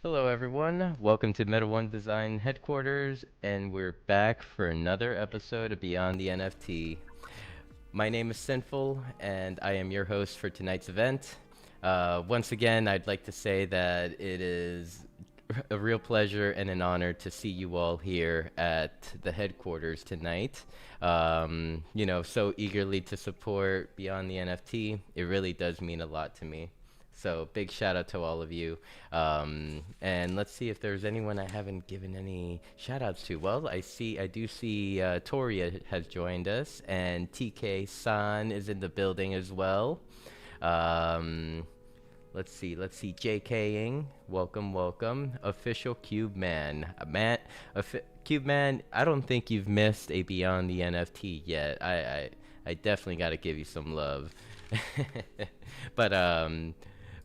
Hello, everyone. Welcome to Meta One Design headquarters, and we're back for another episode of Beyond the NFT. My name is Sinful, and I am your host for tonight's event. Once again, I'd like to say that it is a real pleasure and an honor to see you all here at the headquarters tonight. So eagerly to support Beyond the NFT. It really does mean a lot to me. So big shout out to all of you. And let's see if there's anyone I haven't given any shout outs to. Well, I do see Toria has joined us, and TK San is in the building as well. Um, let's see, JKing, welcome. Official Cube Man. Cube Man, I don't think you've missed a Beyond the NFT yet. I definitely got to give you some love. But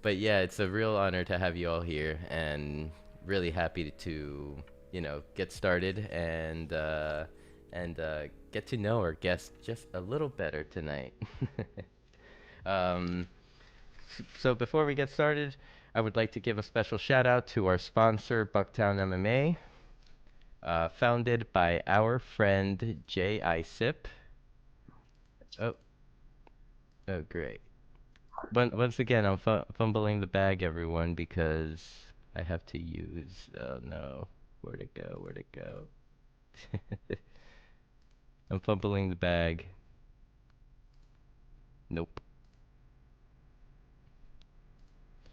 but yeah, it's a real honor to have you all here, and really happy to get started and get to know our guest just a little better tonight. um, so before we get started, I would like to give a special shout out to our sponsor, Bucktown MMA, founded by our friend Jay Isip. Oh, oh, great. Once again, I'm fumbling the bag, everyone, because I have to use. Oh no, where'd it go? Where'd it go? I'm fumbling the bag. Nope.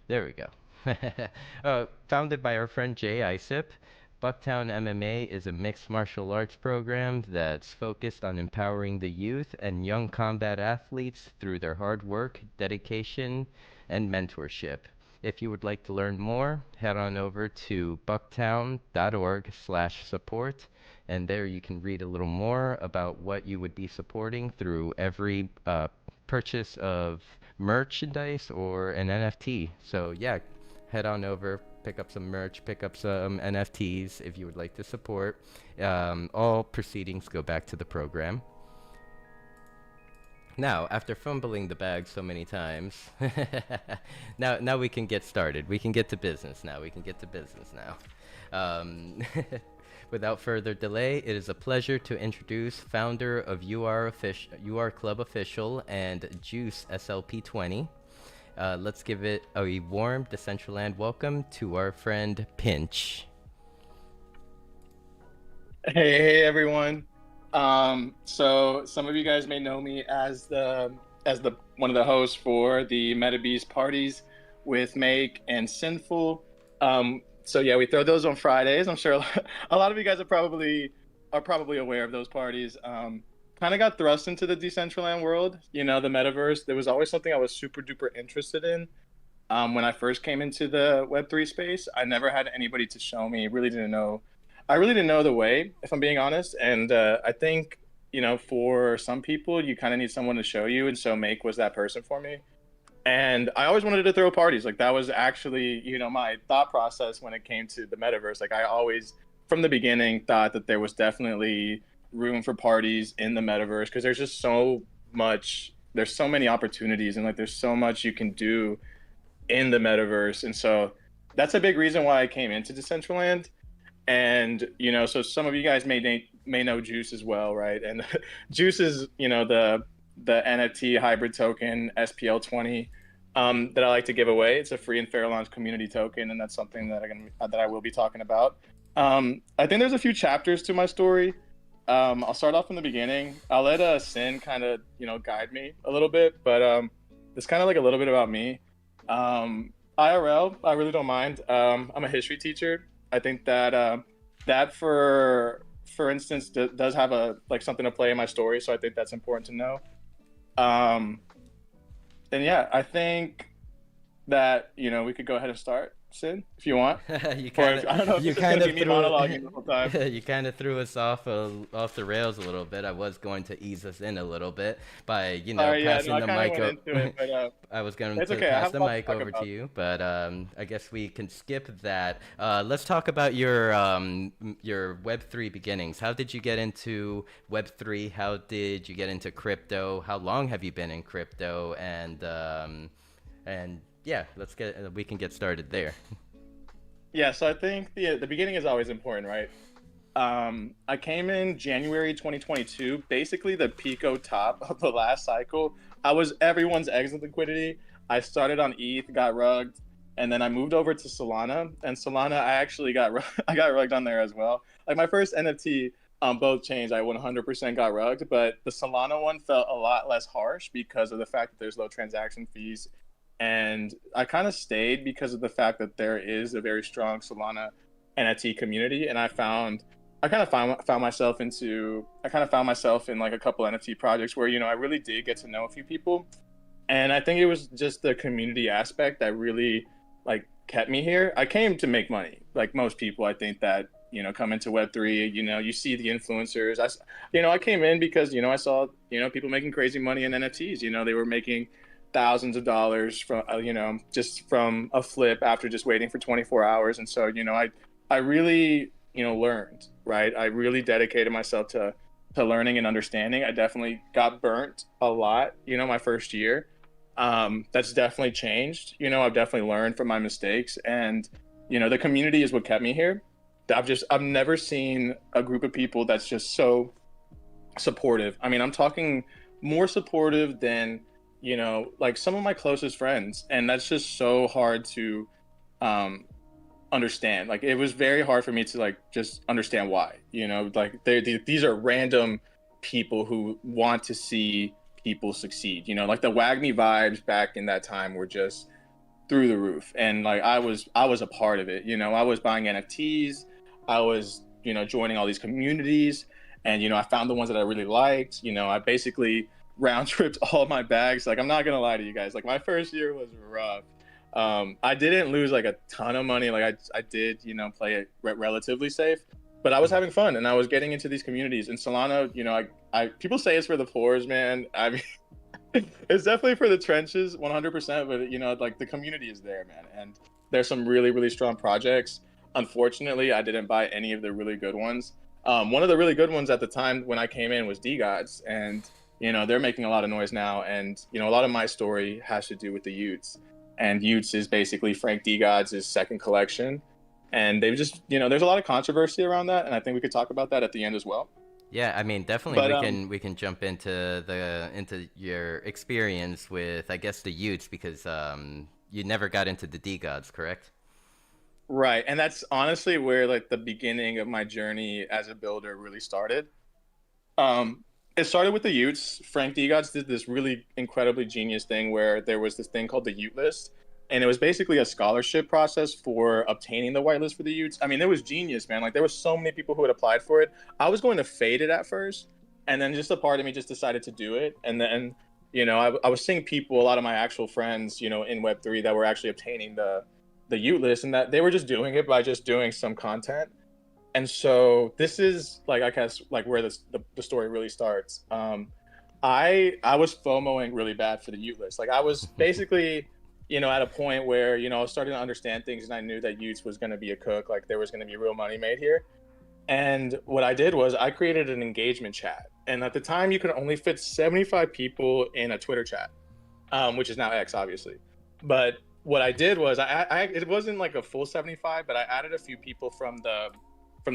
There we go. Founded by our friend Jay Isip, Bucktown MMA is a mixed martial arts program that's focused on empowering the youth and young combat athletes through their hard work, dedication, and mentorship. If you would like to learn more, head on over to bucktown.org/support, and there you can read a little more about what you would be supporting through every purchase of merchandise or an NFT. So yeah, head on over, pick up some merch, pick up some NFTs if you would like to support. All proceedings go back to the program. Now, after fumbling the bag so many times, now we can get started. We can get to business now. We can get to business now. Um, Without further delay, it is a pleasure to introduce founder of UR Club Official and Juice SLP20. Let's give it a warm Decentraland welcome to our friend Pinch. Hey everyone. So some of you guys may know me as the one of the hosts for the MetaBeast parties with Make and Sinful. So yeah, we throw those on Fridays. I'm sure a lot of you guys are probably aware of those parties. Kind of got thrust into the Decentraland world, the metaverse. There was always something I was super duper interested in. When I first came into the Web3 space, I never had anybody to show me. I really didn't know the way, if I'm being honest. And I think, for some people, you kind of need someone to show you. And so Make was that person for me. And I always wanted to throw parties. Like that was actually, my thought process when it came to the metaverse. Like I always, from the beginning, thought that there was definitely room for parties in the metaverse because there's just there's so many opportunities and like there's so much you can do in the metaverse. And so that's a big reason why I came into Decentraland. And so some of you guys may know Juice as well, right? And Juice is the NFT hybrid token SPL20 that I like to give away. It's a free and fair launch community token, and that's something that I will be talking about. I think there's a few chapters to my story. I'll start off from the beginning. I'll let Sin kind of guide me a little bit, but it's kind of like a little bit about me. IRL, I really don't mind. I'm a history teacher. I think that for instance does have something to play in my story, so I think that's important to know. And yeah, I think that we could go ahead and start, Sid, if you want. you Or kind if, I don't know of if you this is gonna kind be of me monologuing the whole time. you kind of threw us off the rails a little bit. I was going to ease us in a little bit by Sorry, yeah, no, passing I the kind of mic. went into it, but I was going it's to okay. I pass have a the lot to mic talk over to about. you, but I guess we can skip that. Let's talk about your Web3 beginnings. How did you get into Web3? How did you get into crypto? How long have you been in crypto? And yeah, we can get started there. Yeah, so I think the beginning is always important, right? I came in January 2022, basically the pico top of the last cycle. I was everyone's exit liquidity. I started on ETH, got rugged, and then I moved over to Solana. And Solana, I actually I got rugged on there as well. Like my first NFT on both chains, I 100% got rugged, but the Solana one felt a lot less harsh because of the fact that there's low transaction fees. And I kind of stayed because of the fact that there is a very strong Solana NFT community, and I kind of found myself in like a couple NFT projects where I really did get to know a few people, and I think it was just the community aspect that really like kept me here. I came to make money, like most people. I think that come into Web3, you see the influencers. I came in because I saw people making crazy money in NFTs. They were making thousands of dollars from just from a flip after just waiting for 24 hours, and so I really learned, right? I really dedicated myself to learning and understanding. I definitely got burnt a lot, my first year. That's definitely changed. I've definitely learned from my mistakes, and the community is what kept me here. I've never seen a group of people that's just so supportive. I mean, I'm talking more supportive than like some of my closest friends, and that's just so hard to understand. Like it was very hard for me to like just understand why, like these are random people who want to see people succeed, like the WAGMI vibes back in that time were just through the roof, and like I was a part of it. I was buying NFTs, I was joining all these communities, and I found the ones that I really liked. I basically round tripped all my bags. Like I'm not gonna lie to you guys, like my first year was rough. I didn't lose like a ton of money. Like I did, play it relatively safe, but I was having fun and I was getting into these communities. And Solana, I people say it's for the poors, man. I mean, it's definitely for the trenches, 100%. But like the community is there, man. And there's some really, really strong projects. Unfortunately, I didn't buy any of the really good ones. One of the really good ones at the time when I came in was DGods, and they're making a lot of noise now. And a lot of my story has to do with the Utes. And Utes is basically Frank DGods' second collection. And they've just, there's a lot of controversy around that. And I think we could talk about that at the end as well. Yeah, I mean, definitely But we can jump into your experience with, I guess, the Utes, because you never got into the D gods, correct? right. And that's honestly where like the beginning of my journey as a builder really started. It started with the Utes. Frank DGods did this really incredibly genius thing where there was this thing called the Ute list, and it was basically a scholarship process for obtaining the whitelist for the Utes. I mean, it was genius, man. Like there were so many people who had applied for it. I was going to fade it at first, and then just a part of me just decided to do it. And then, I was seeing people, a lot of my actual friends, in Web3 that were actually obtaining the Ute list, and that they were just doing it by just doing some content. And so this is like, I guess, like where the story really starts. I was FOMOing really bad for the Ute list. Like I was basically, at a point where I was starting to understand things, and I knew that Utes was going to be a cook. Like there was going to be real money made here. And what I did was I created an engagement chat. And at the time, you could only fit 75 people in a Twitter chat, which is now X, obviously. But what I did was it wasn't like a full 75, but I added a few people from the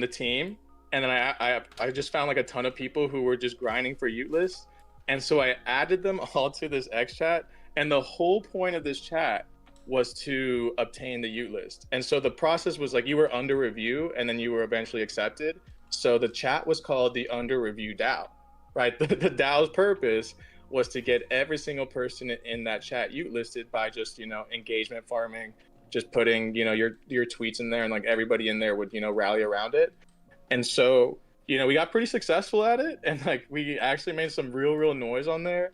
team, and then I just found like a ton of people who were just grinding for Ute lists, and so I added them all to this X chat, and the whole point of this chat was to obtain the Ute list. And so the process was like you were under review, and then you were eventually accepted. So the chat was called the under review DAO, right? The DAO's purpose was to get every single person in that chat Ute listed by just engagement farming, just putting your tweets in there, and like everybody in there would rally around it. And so we got pretty successful at it, and like we actually made some real noise on there,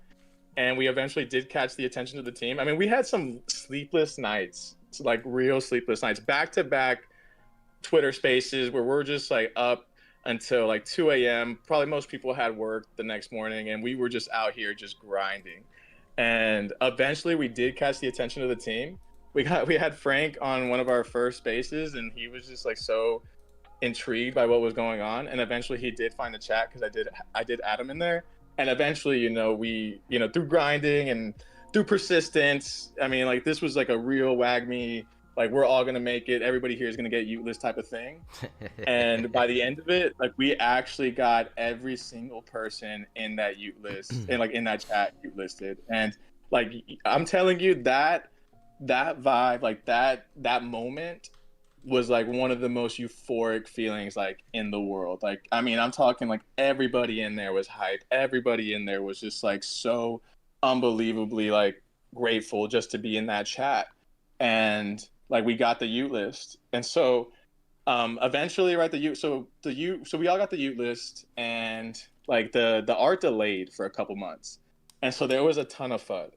and we eventually did catch the attention of the team. I mean, we had some sleepless nights, like real sleepless nights, back to back Twitter spaces where we're just like up until like 2 a.m. Probably most people had work the next morning, and we were just out here just grinding. And eventually we did catch the attention of the team. We had Frank on one of our first spaces, and he was just like so intrigued by what was going on. And eventually he did find the chat, because I did add him in there. And eventually, we through grinding and through persistence, I mean, like this was like a real WAGMI like we're all gonna make it. Everybody here is gonna get Utlist type of thing. And by the end of it, like we actually got every single person in that Utlist and like in that chat Utlisted. And like I'm telling you that vibe, like that moment was like one of the most euphoric feelings like in the world. Like I mean, I'm talking like everybody in there was hyped. Everybody in there was just like so unbelievably like grateful just to be in that chat. And like we got the Ute list. And so eventually, right, so we all got the Ute list, and like the art delayed for a couple months. And so there was a ton of FUD.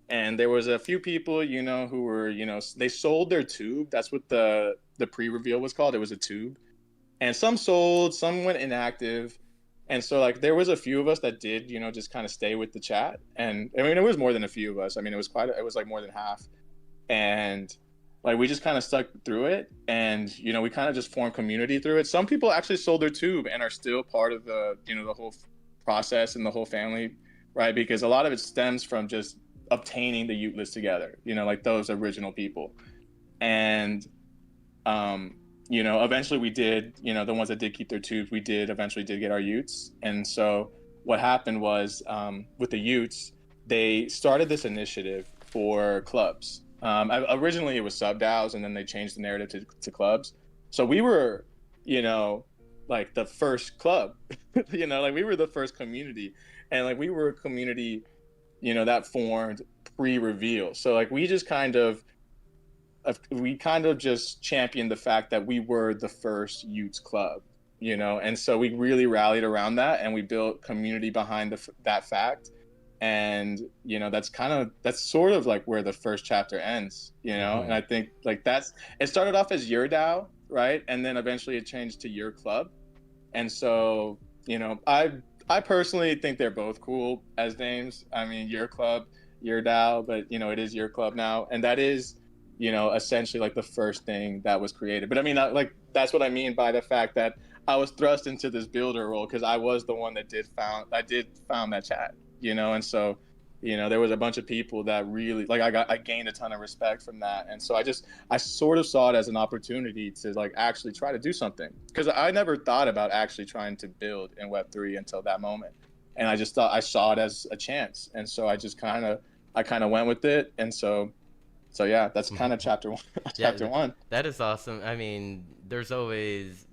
And there was a few people, you know, who were, you know, they sold their tube. That's what the pre-reveal was called. It was a tube. And some sold, some went inactive. And so like there was a few of us that did, you know, just kind of stay with the chat. And I mean, it was more than a few of us. I mean, it was like more than half. And like we just kind of stuck through it, and you know, we kind of just formed community through it. Some people actually sold their tube and are still part of the, you know, the whole process and the whole family, right? Because a lot of it stems from just obtaining the Ute list together, you know, like those original people. And you know, eventually we did, you know, the ones that did keep their tubes, we did eventually did get our Utes. And so what happened was with the Utes, they started this initiative for clubs. Originally it was sub DAOs, and then they changed the narrative to clubs. So we were, you know, like the first club, you know, like we were the first community, and like we were a community, you know, that formed pre-reveal. So like we kind of just championed the fact that we were the first Utes club, you know, and so we really rallied around that, and we built community behind that fact. And you know, that's sort of like where the first chapter ends, you know. And I think like it started off as your DAO, right, and then eventually it changed to your club. And so, you know, I personally think they're both cool as names. I mean, your club, your DAO, but you know, it is your club now, and that is, you know, essentially like the first thing that was created. But I mean, like that's what I mean by the fact that I was thrust into this builder role, because I was the one that did found that chat, you know. And so, you know, there was a bunch of people that really like I gained a ton of respect from that. And so I sort of saw it as an opportunity to like actually try to do something, because I never thought about actually trying to build in Web3 until that moment. And I just thought I saw it as a chance, and so I just kind of went with it. And so yeah, that's kind of chapter one. Chapter one. That is awesome. I mean, it's always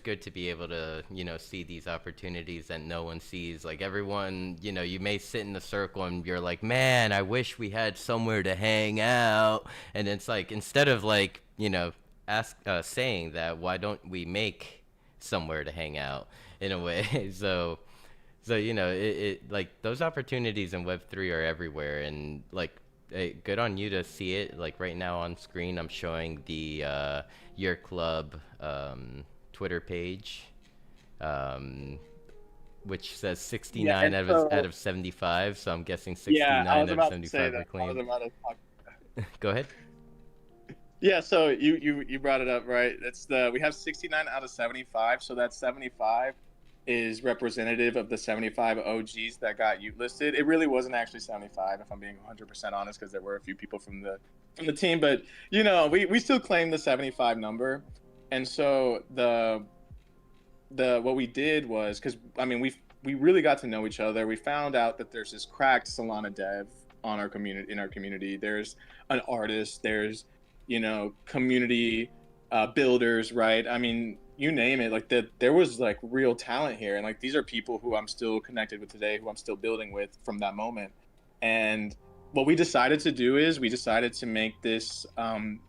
good to be able to, you know, see these opportunities that no one sees. Like everyone, you know, you may sit in the circle and you're like, man, I wish we had somewhere to hang out. And it's like, instead of like, you know, saying that, why don't we make somewhere to hang out in a way? So you know, it like those opportunities in Web3 are everywhere, and like, hey, good on you to see it. Like right now on screen, I'm showing the your club Twitter page, which says 69 out of 75. So I'm guessing 69 out of 75 are claimed. Go ahead. Yeah, so you brought it up, right? We have 69 out of 75, so that 75 is representative of the 75 OGs that got Ute listed. It really wasn't actually 75, if I'm being 100% honest, because there were a few people from the team, but you know, we still claim the 75 number. And so what we did was, because I mean we really got to know each other. We found out that there's this cracked Solana dev in our community. There's an artist. There's, you know, community builders, right? I mean, you name it. Like there was like real talent here, and like these are people who I'm still connected with today, who I'm still building with from that moment. And what we decided to do is we decided to make this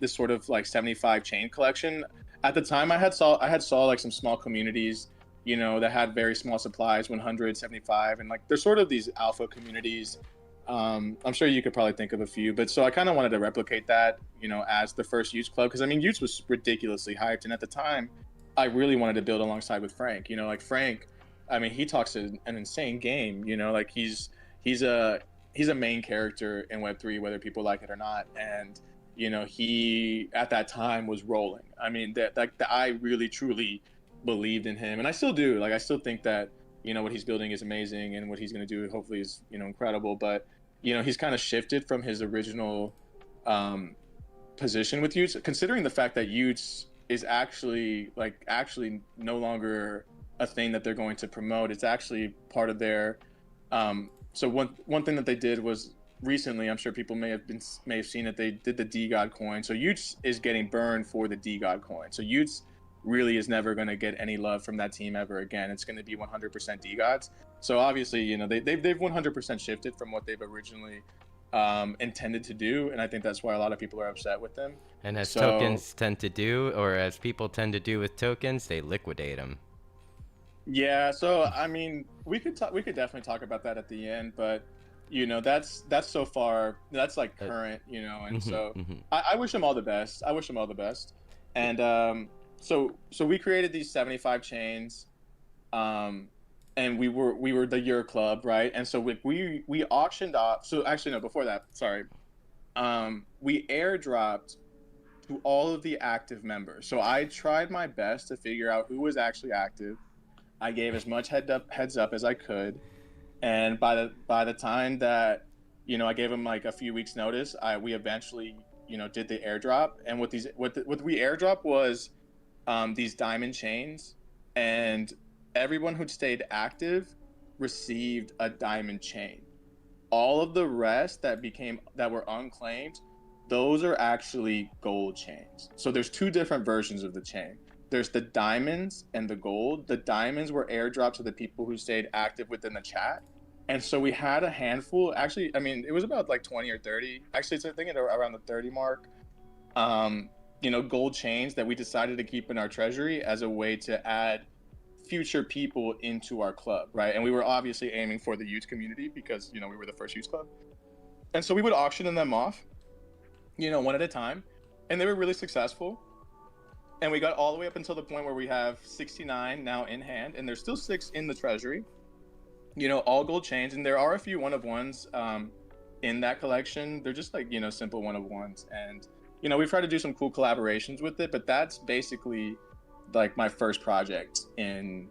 this sort of like 75 chain collection. At the time, I had saw like some small communities, you know, that had very small supplies, 175, and like there's sort of these alpha communities. I'm sure you could probably think of a few, but so I kind of wanted to replicate that, you know, as the first Utes club, because I mean, Utes was ridiculously hyped, and at the time, I really wanted to build alongside with Frank. You know, like Frank, I mean, he talks an insane game. You know, like he's a main character in Web3, whether people like it or not. And you know, he at that time was rolling. I mean, that I really truly believed in him, and I still do. Like I still think that, you know, what he's building is amazing, and what he's going to do hopefully is, you know, incredible. But you know, he's kind of shifted from his original position with Utes, considering the fact that Utes is actually no longer a thing that they're going to promote. It's actually part of their so one thing that they did was recently, I'm sure people may have seen it, they did the DGOD coin. So Utes is getting burned for the DGOD coin. So Utes really is never going to get any love from that team ever again. It's going to be 100% DGODs. So obviously, you know, they've 100% shifted from what they've originally intended to do, and I think that's why a lot of people are upset with them. And as So tokens tend to do, or as people tend to do with tokens, they liquidate them. yeah, so I mean, we could definitely talk about that at the end, but you know, that's so far, that's like current, you know, and so I wish them all the best. I wish them all the best. And so we created these 75 chains, and we were the Year Club, right? And so we auctioned off. So actually, no, before that, sorry, we airdropped to all of the active members. So I tried my best to figure out who was actually active. I gave as much heads up as I could, and by the time that, you know, I gave them like a few weeks notice, we eventually, you know, did the airdrop. And what we airdrop was these diamond chains, and everyone who'd stayed active received a diamond chain. All of the rest that were unclaimed, those are actually gold chains. So there's two different versions of the chain. There's the diamonds and the gold. The diamonds were airdropped to the people who stayed active within the chat. And so we had a handful, actually, I mean, it was about like 20 or 30. Actually, it's I think around the 30 mark. You know, gold chains that we decided to keep in our treasury as a way to add future people into our club, right? And we were obviously aiming for the youth community because, you know, we were the first youth club. And so we would auction them off, you know, one at a time. And they were really successful. And we got all the way up until the point where we have 69 now in hand, and there's still 6 in the treasury. You know, all gold chains, and there are a few one-of-ones in that collection. They're just like, you know, simple one-of-ones. And, you know, we've tried to do some cool collaborations with it, but that's basically like my first project in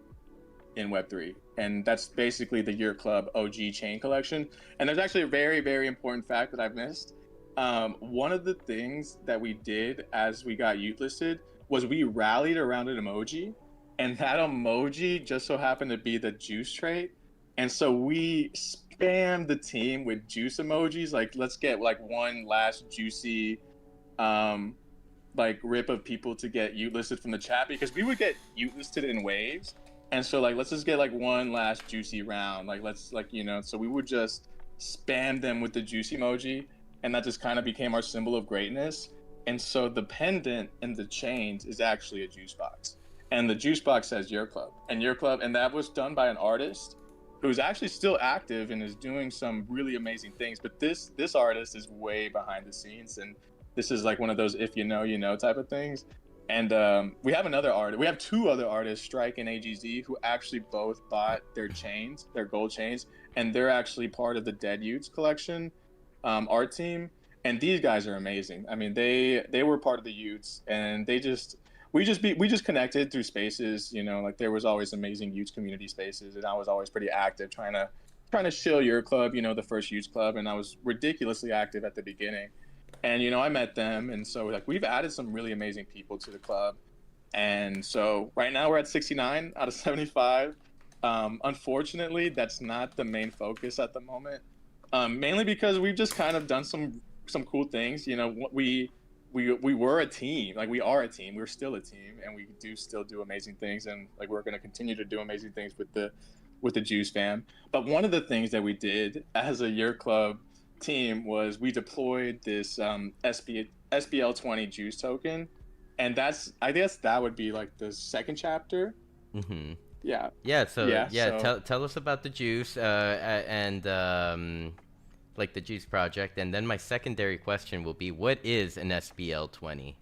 Web3. And that's basically the Year Club OG chain collection. And there's actually a very, very important fact that I've missed. One of the things that we did as we got youth listed was we rallied around an emoji, and that emoji just so happened to be the juice trait. And so we spammed the team with juice emojis, like let's get like one last juicy like rip of people to get youth listed from the chat, because we would get youth listed in waves. And so like let's just get like one last juicy round, like let's, like, you know, so we would just spam them with the juice emoji, and that just kind of became our symbol of greatness. And so the pendant in the chains is actually a juice box, and the juice box says Year Club, and that was done by an artist who's actually still active and is doing some really amazing things. But this artist is way behind the scenes, and this is like one of those if you know you know type of things. And we have 2 other artists, Strike and AGZ, who actually both bought their chains, their gold chains, and they're actually part of the Dead Utes collection art team. And these guys are amazing. I mean, they were part of the Utes, and we just connected through spaces, you know, like there was always amazing Utes community spaces, and I was always pretty active trying to shill Your Club, you know, the first Utes club, and I was ridiculously active at the beginning. And, you know, I met them, and so like we've added some really amazing people to the club. And so right now we're at 69 out of 75. Unfortunately, that's not the main focus at the moment, mainly because we've just kind of done some cool things. You know, we were a team, like we are a team, we're still a team, and we still do amazing things, and like we're going to continue to do amazing things with the Juice fam. But one of the things that we did as a Year Club team was we deployed this SBL20 Juice token, and I guess that would be like the second chapter. Yeah, so tell us about the Juice and like the Juice project, and then my secondary question will be, what is an SBL20?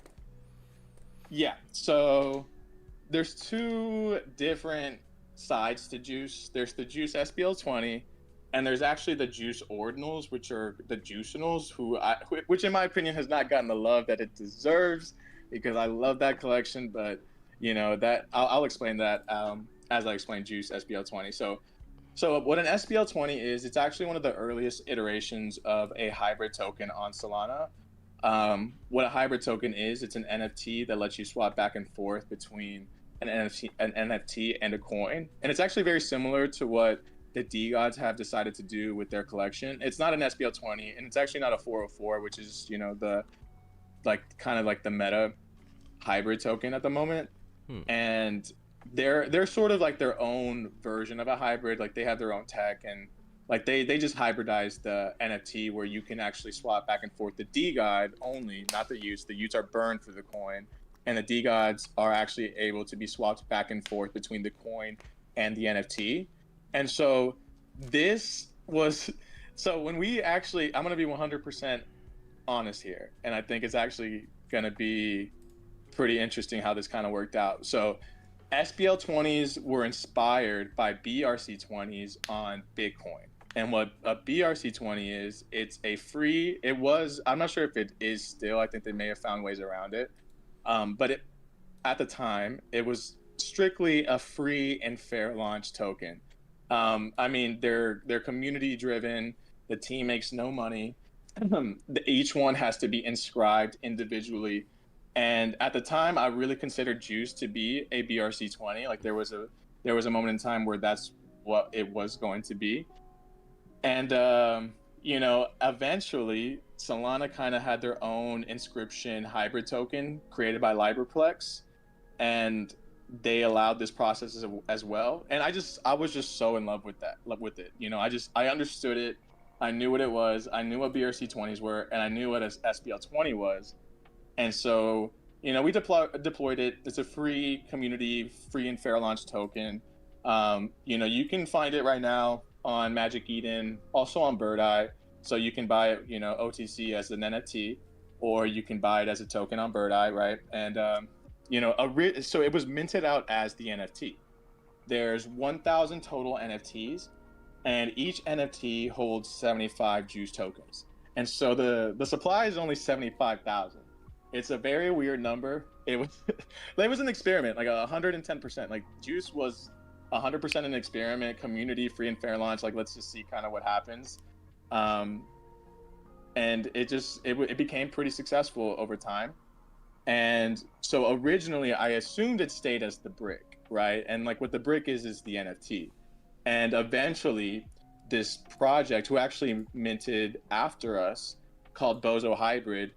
Yeah, so there's 2 different sides to Juice. There's the Juice SBL20, and there's actually the Juice Ordinals, which are the Juicinals, which in my opinion has not gotten the love that it deserves, because I love that collection. But you know that I'll explain that as I explain Juice SBL20. So what an SBL20 is, it's actually one of the earliest iterations of a hybrid token on Solana. What a hybrid token is, it's an NFT that lets you swap back and forth between an NFT and a coin. And it's actually very similar to what the D gods have decided to do with their collection. It's not an SPL20, and it's actually not a 404, which is, the kind of like the meta hybrid token at the moment. And they're sort of like their own version of a hybrid. Like they have their own tech, and like they just hybridized the NFT where you can actually swap back and forth the D god only, not the Utes. The Utes are burned for the coin, and the D gods are actually able to be swapped back and forth between the coin and the NFT. And so this was when we actually, I'm gonna be 100% honest here, and I think it's actually gonna be pretty interesting how this kind of worked out. So SPL 20s were inspired by BRC 20s on Bitcoin. And what a BRC 20 is, I'm not sure if it is still, I think they may have found ways around it. But at the time, it was strictly a free and fair launch token. I mean, they're community driven. The team makes no money. Each one has to be inscribed individually. And at the time, I really considered Juice to be a BRC 20. Like there was a moment in time where that's what it was going to be. And eventually Solana kind of had their own inscription hybrid token created by Libreplex, and they allowed this process as well. And I was just so in love with it. I understood it. I knew what it was. I knew what BRC 20s were, and I knew what an SPL 20 was. And so, we deployed it. It's a free community, free and fair launch token. You can find it right now on Magic Eden, also on Bird Eye. So you can buy it, OTC as an NFT, or you can buy it as a token on Bird Eye, right? And, so it was minted out as the NFT. There's 1,000 total NFTs, and each NFT holds 75 Juice tokens. And so the supply is only 75,000. It's a very weird number. It was an experiment, like 110%. Like Juice was 100% an experiment, community, free and fair launch. Like let's just see kind of what happens. And it became pretty successful over time. And so originally I assumed it stayed as the brick, right? And like what the brick is the NFT. And eventually this project, who actually minted after us, called Bozo Hybrid,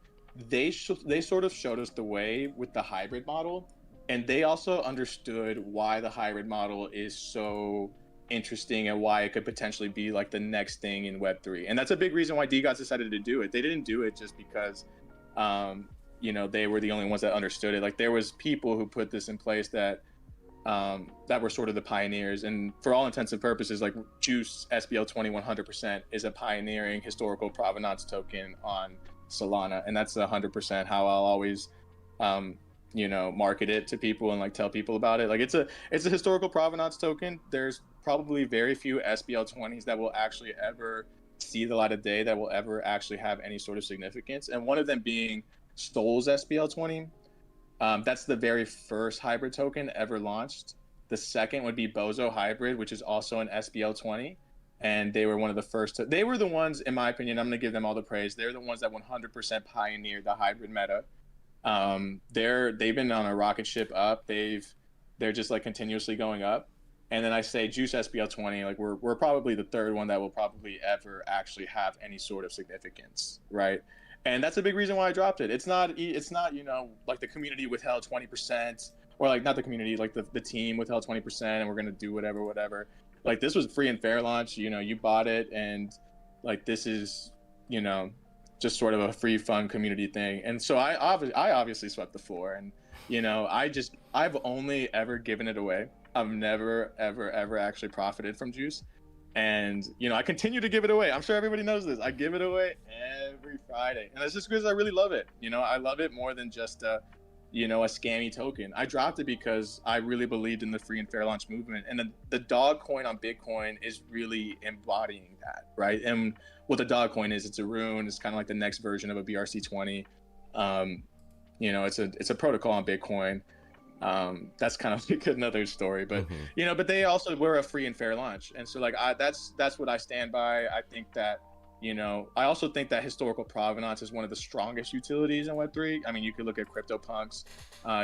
they sort of showed us the way with the hybrid model, and they also understood why the hybrid model is so interesting and why it could potentially be like the next thing in Web3. And that's a big reason why DGOTS decided to do it. They didn't do it just because they were the only ones that understood it. Like there was people who put this in place that were sort of the pioneers, and for all intents and purposes, like Juice SPL 20 100% is a pioneering historical provenance token on Solana, and that's 100% how I'll always market it to people and like tell people about it. Like it's a historical provenance token. There's probably very few SPL 20s that will actually ever see the light of day, that will ever actually have any sort of significance, and one of them being Sol's SPL 20. That's the very first hybrid token ever launched. The second would be Bozo Hybrid, which is also an SPL 20. And they were one of the first. They were the ones, in my opinion, I'm going to give them all the praise. They're the ones that 100% pioneered the hybrid meta. They've been on a rocket ship up. They're just like continuously going up. And then I say Juice SPL 20, like we're probably the third one that will probably ever actually have any sort of significance, right? And that's a big reason why I dropped it. It's not like the community withheld 20%, or like not the community, like the team withheld 20%, and we're gonna do whatever. Like this was free and fair launch. You bought it, and like this is just sort of a free fun community thing. And so I obviously swept the floor, and I've only ever given it away. I've never ever actually profited from Juice. And I continue to give it away. I'm sure everybody knows this. I give it away every Friday, and that's just because I really love it. I love it more than just a scammy token. I dropped it because I really believed in the free and fair launch movement, and the dog coin on Bitcoin is really embodying that, right? And what the dog coin is, it's a rune. It's kind of like the next version of a BRC20. It's a protocol on Bitcoin. That's kind of like another story, but but they also were a free and fair launch, and so like that's what I stand by. I think that I also think that historical provenance is one of the strongest utilities in Web3. I mean, you could look at CryptoPunks,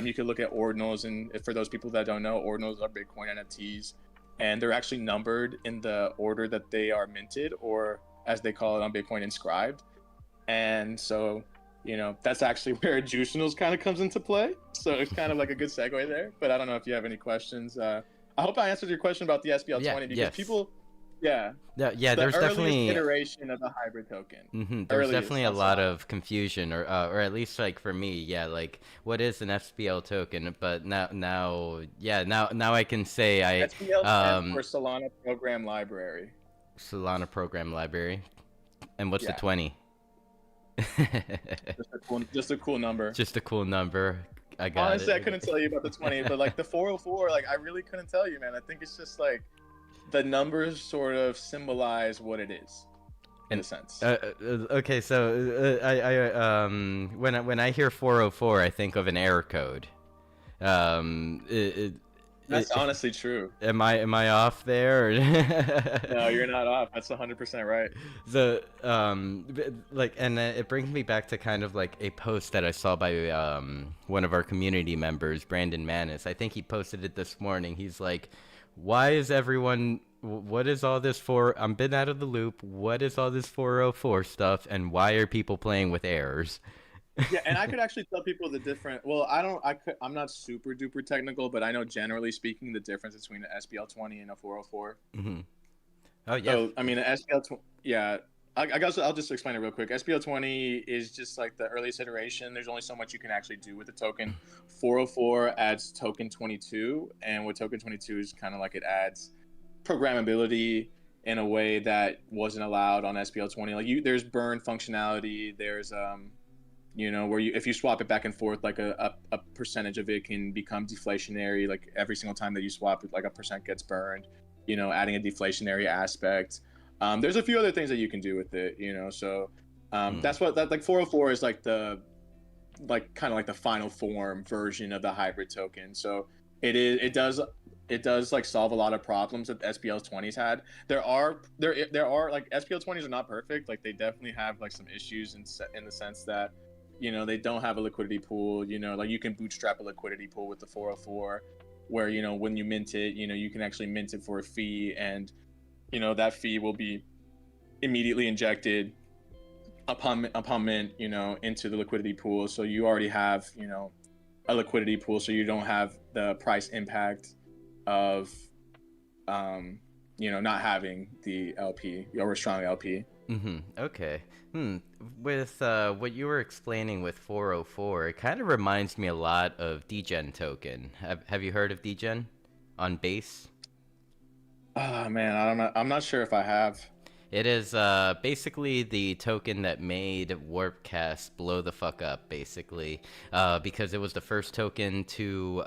you could look at ordinals, and for those people that don't know, ordinals are Bitcoin NFTs, and they're actually numbered in the order that they are minted, or as they call it on Bitcoin, inscribed. And so, that's actually where Juicinals kind of comes into play. So it's kind of like a good segue there. But I don't know if you have any questions. I hope I answered your question about the SPL20 because yes. people, yeah, there's definitely iteration of the hybrid token. There's definitely a lot of confusion, or at least like for me, like what is an SPL token? But now I can say SPL stands for Solana Program Library. Solana Program Library, and what's the 20? just a cool number. Just a cool number. I got Honestly, it. I couldn't tell you about the 20, but like the 404, like I really couldn't tell you, man. I think it's just like the numbers sort of symbolize what it is, in a sense. Okay, so when I hear 404, I think of an error code. That's honestly true. Am I off there? No, you're not off. That's 100% right. And it brings me back to kind of like a post that I saw by one of our community members, Brandon Manis. I think he posted it this morning. He's like, "Why is everyone? What is all this for? I'm been out of the loop. What is all this 404 stuff? And why are people playing with errors?" Yeah, and I could actually tell people the different. Well, I'm not super duper technical, but I know generally speaking the difference between an SPL20 and a 404. Mm-hmm. Oh yeah. So I mean, an SPL20. Yeah, I guess I'll just explain it real quick. SPL20 is just like the earliest iteration. There's only so much you can actually do with the token. 404 adds token 22, and what token 22 is kind of like it adds programmability in a way that wasn't allowed on SPL20. Like there's burn functionality. There's where if you swap it back and forth, like a percentage of it can become deflationary. Like every single time that you swap it, like a percent gets burned, adding a deflationary aspect. There's a few other things that you can do with it, so that's what that like 404 is like kind of like the final form version of the hybrid token. So it does like solve a lot of problems that SPL20s had. There are like SPL20s are not perfect. Like they definitely have like some issues in the sense that they don't have a liquidity pool. Like you can bootstrap a liquidity pool with the 404, where when you mint it, you can actually mint it for a fee, and that fee will be immediately injected upon mint, into the liquidity pool. So you already have a liquidity pool, so you don't have the price impact of not having the LP or a strong LP. Okay. With what you were explaining with 404, it kind of reminds me a lot of Degen token. Have you heard of Degen on Base? Oh man, I'm not sure if I have. It is basically the token that made Warpcast blow the fuck up, basically, because it was the first token to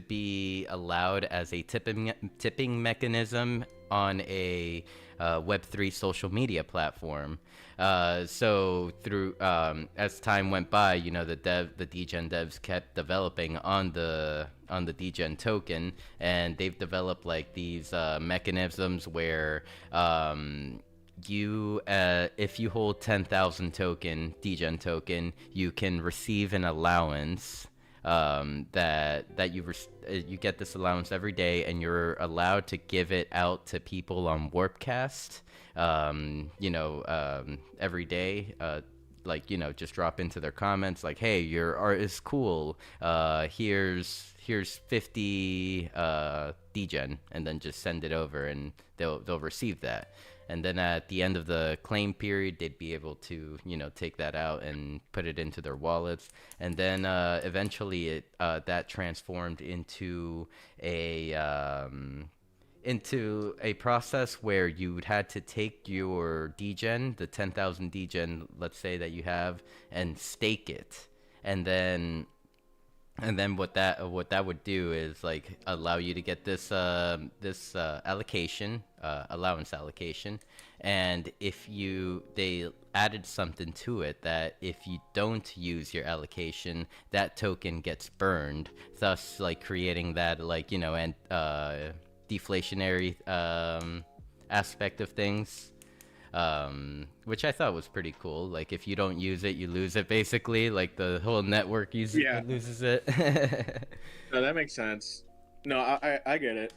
be allowed as a tipping mechanism on a Web3 social media platform. So through as time went by, the Degen devs kept developing on the Degen token, and they've developed like these mechanisms where if you hold 10,000 Degen token, you can receive an allowance. That you get this allowance every day, and you're allowed to give it out to people on Warpcast, every day. Just drop into their comments like, hey, your art is cool. Here's 50 Degen, and then just send it over, and they'll receive that. And then at the end of the claim period, they'd be able to, take that out and put it into their wallets. And then eventually that transformed into a process where you had to take your Degen, the 10,000 Degen, let's say that you have, and stake it. And then what that would do is like allow you to get this allocation, allowance allocation, and they added something to it that if you don't use your allocation, that token gets burned, thus like creating that deflationary aspect of things. which I thought was pretty cool. Like if you don't use it, you lose it basically. Like the whole network Yeah, loses it. no, that makes sense. No, I get it.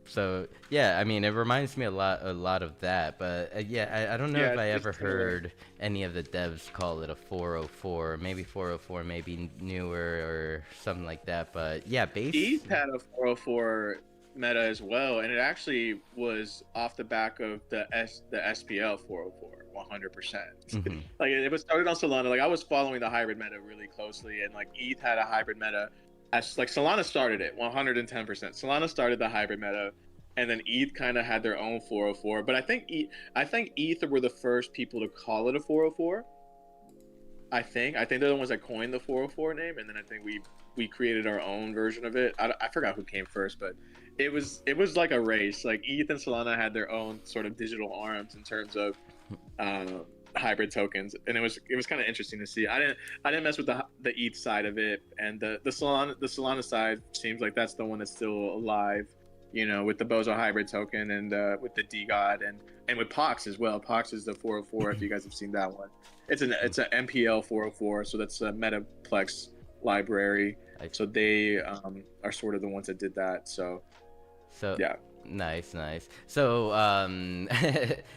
So yeah, I mean, it reminds me a lot of that. But yeah, I don't know Yeah, if I it's ever similar. heard any of the devs call it a 404. Maybe 404, maybe newer or something like that. But yeah, base. ETH had a 404 meta as well, and it actually was off the back of the SPL 404, 100%. Hmm. Like it was started on Solana. Like I was following the hybrid meta really closely, and like ETH had a hybrid meta. As like Solana started it 110%. Solana started the hybrid meta, and then ETH kind of had their own 404. But I think ETH were the first people to call it a 404. I think they're the ones that coined the 404 name, and then I think we created our own version of it. I forgot who came first, but it was like a race. Like ETH and Solana had their own sort of digital arms in terms of uh, hybrid tokens, and it was kind of interesting to see. I didn't mess with the ETH side of it, and the Solana side seems like that's the one that's still alive. With the Bozo hybrid token and with the D God and with Pox as well. Pox is the 404 if you guys have seen that one. It's an MPL 404, so that's a Metaplex library. I, So they are sort of the ones that did that. So so yeah, nice, nice. So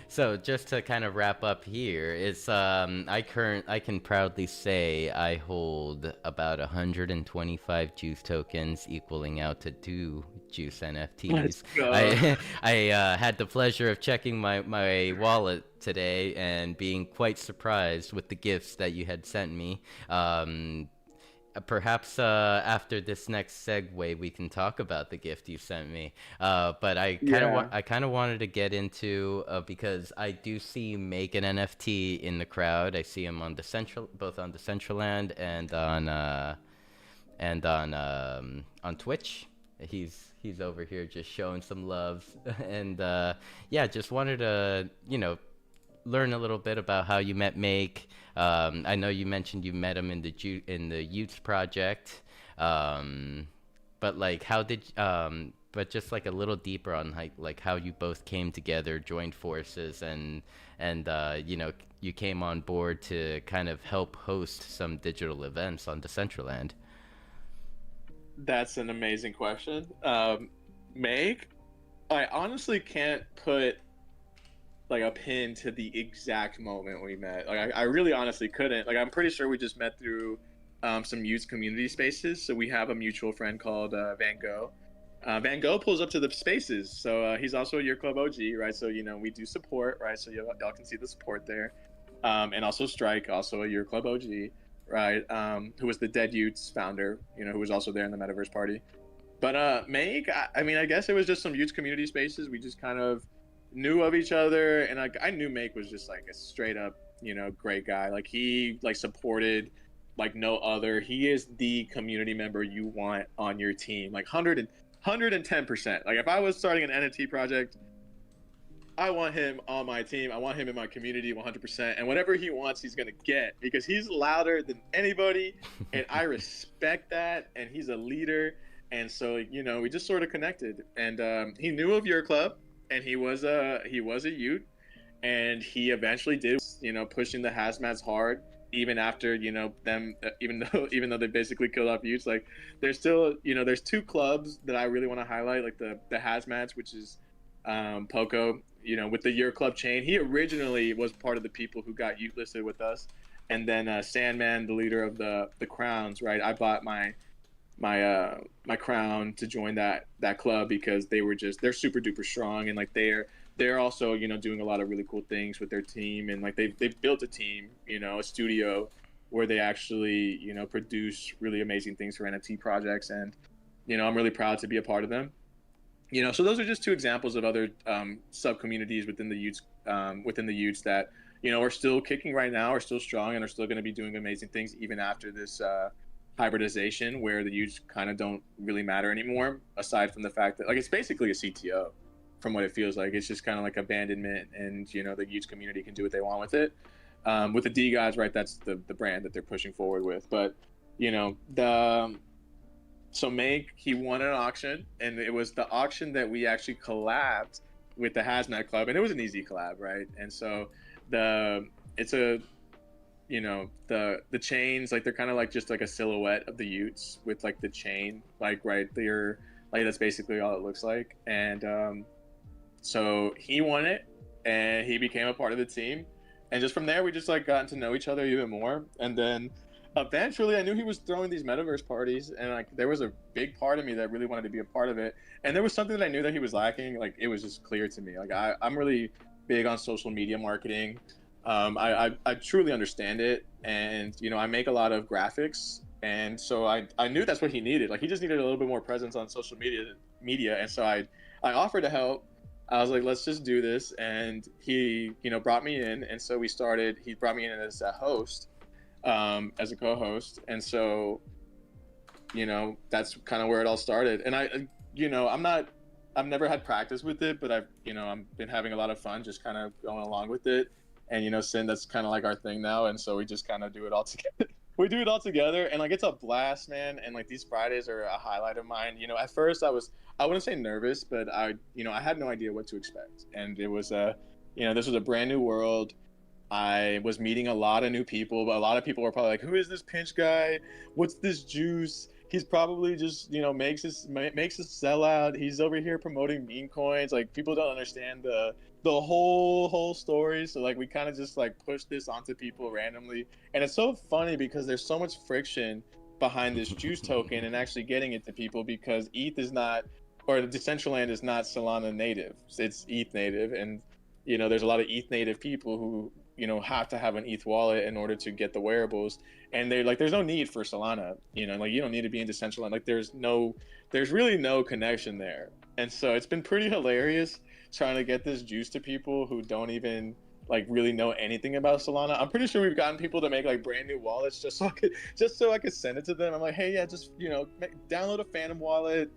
so just to kind of wrap up here, it's I can proudly say I hold about 125 juice tokens, equaling out to 2 juice let's NFTs. go. I had the pleasure of checking my wallet today and being quite surprised with the gifts that you had sent me. Perhaps after this next segue, we can talk about the gift you sent me. But Yeah, I kind of wanted to get into because I do see you make an NFT in the crowd. I see him on both on Decentraland and on Twitch. He's over here just showing some love, and yeah, just wanted to learn a little bit about how you met Make. I know you mentioned you met him in the Utes project, but like but just like a little deeper on like how you both came together, joined forces, and you came on board to kind of help host some digital events on Decentraland. that's an amazing question. Meg, I honestly can't put like a pin to the exact moment we met. Like I really honestly couldn't. Like I'm pretty sure we just met through some youth community spaces. So we have a mutual friend called Van Gogh. Van Gogh pulls up to the spaces, so he's also a Year Club OG, right? So we do support, right? So y'all can see the support there, and also Strike, also a Year Club OG, right? Who was the Dead Utes founder, who was also there in the Metaverse party. But Make, I mean, I guess it was just some youth community spaces. We just kind of knew of each other, and I knew Make was just like a straight up, great guy. Like he like supported like no other. He is the community member you want on your team, like 110%. Like if I was starting an NFT project, I want him on my team. I want him in my community 100%. And whatever he wants, he's going to get because he's louder than anybody. And I respect that. And he's a leader. And so, we just sort of connected. And he knew of your club and he was a Ute. And he eventually did, pushing the hazmats hard. Even after them, even though they basically killed off Utes, like there's still there's two clubs that I really want to highlight, like the hazmats, which is Poco, with the Year Club chain. He originally was part of the people who got Ute listed with us, and then Sandman, the leader of the Crowns, right? I bought my crown to join that club because they're super duper strong, and like they're also doing a lot of really cool things with their team, and like they've built a team, a studio where they actually produce really amazing things for NFT projects, and I'm really proud to be a part of them. So those are just two examples of other sub communities within the Utes that are still kicking right now, are still strong, and are still going to be doing amazing things even after this hybridization, where the Utes kind of don't really matter anymore, aside from the fact that like it's basically a CTO, from what it feels like. It's just kind of like abandonment, and the Utes community can do what they want with it. With the D guys, right? That's the brand that they're pushing forward with. But the so Make, he won an auction, and it was the auction that we actually collabed with the Hazmat Club, and it was an easy collab, right? And so it's a the chains, like they're kind of like just like a silhouette of the Utes with like the chain like right there, like that's basically all it looks like. And so he won it, and he became a part of the team, and just from there we just like gotten to know each other even more. And then eventually I knew he was throwing these metaverse parties, and like there was a big part of me that really wanted to be a part of it, and there was something that I knew that he was lacking. Like it was just clear to me. Like I'm really big on social media marketing. I truly understand it, and I make a lot of graphics, and so I knew that's what he needed. Like he just needed a little bit more presence on social media, and so I offered to help. I was like, let's just do this, and he brought me in, and so we started. He brought me in as a host, as a co-host, and so that's kind of where it all started. And I've never had practice with it, but I've been having a lot of fun just kind of going along with it. And Sin, that's kind of like our thing now, and so we just kind of do it all together. We do it all together, and like it's a blast, man. And like these Fridays are a highlight of mine. At first I wouldn't say nervous, but I had no idea what to expect, and it was this was a brand new world. I was meeting a lot of new people, but a lot of people were probably like, "Who is this Pinch guy? What's this juice? He's probably just makes us sell out. He's over here promoting meme coins." Like people don't understand the whole story. So like we kind of just like push this onto people randomly, and it's so funny because there's so much friction behind this juice token and actually getting it to people, because ETH is not, or the Decentraland is not Solana native. It's ETH native, and there's a lot of ETH native people who have to have an ETH wallet in order to get the wearables, and they're like, there's no need for Solana, like you don't need to be in Decentraland. Like there's really no connection there. And so it's been pretty hilarious trying to get this juice to people who don't even like really know anything about Solana. I'm pretty sure we've gotten people to make like brand new wallets just so I could send it to them. I'm like, hey, yeah, just download a Phantom wallet,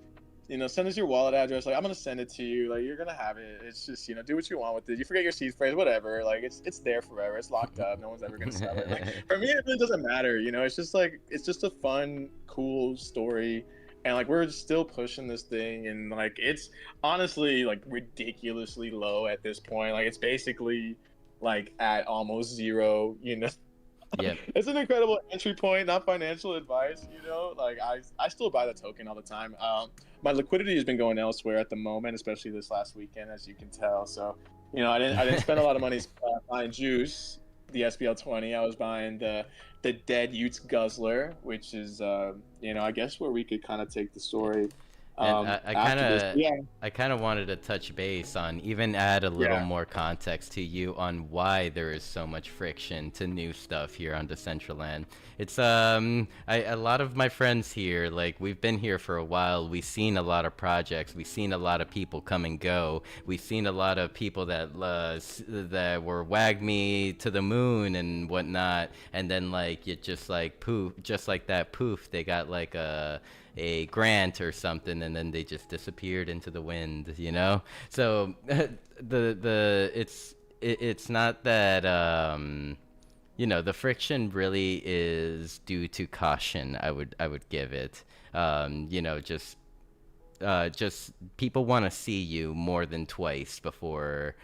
send us your wallet address. Like I'm gonna send it to you. Like you're gonna have it. It's just do what you want with it. You forget your seed phrase, whatever. Like it's there forever. It's locked up. No one's ever gonna sell it. Like for me, it really doesn't matter. It's just a fun, cool story, and like we're still pushing this thing, and like it's honestly like ridiculously low at this point. Like it's basically like at almost zero. Yeah. It's an incredible entry point, not financial advice. Like I still buy the token all the time. My liquidity has been going elsewhere at the moment, especially this last weekend, as you can tell. So I didn't spend a lot of money buying juice, the SBL20. I was buying the Dead Utes Guzzler, which is I guess where we could kind of take the story. And Yeah. I kind of wanted to touch base on, even add a little Yeah. more context to you on why there is so much friction to new stuff here on Decentraland. It's a lot of my friends here, like we've been here for a while. We've seen a lot of projects. We've seen a lot of people come and go. We've seen a lot of people that were wag me to the moon and whatnot, and then like it just like poof, just like that poof, they got like a grant or something, and then they just disappeared into the wind, so it's not that the friction really is due to caution. I would give it, just people want to see you more than twice before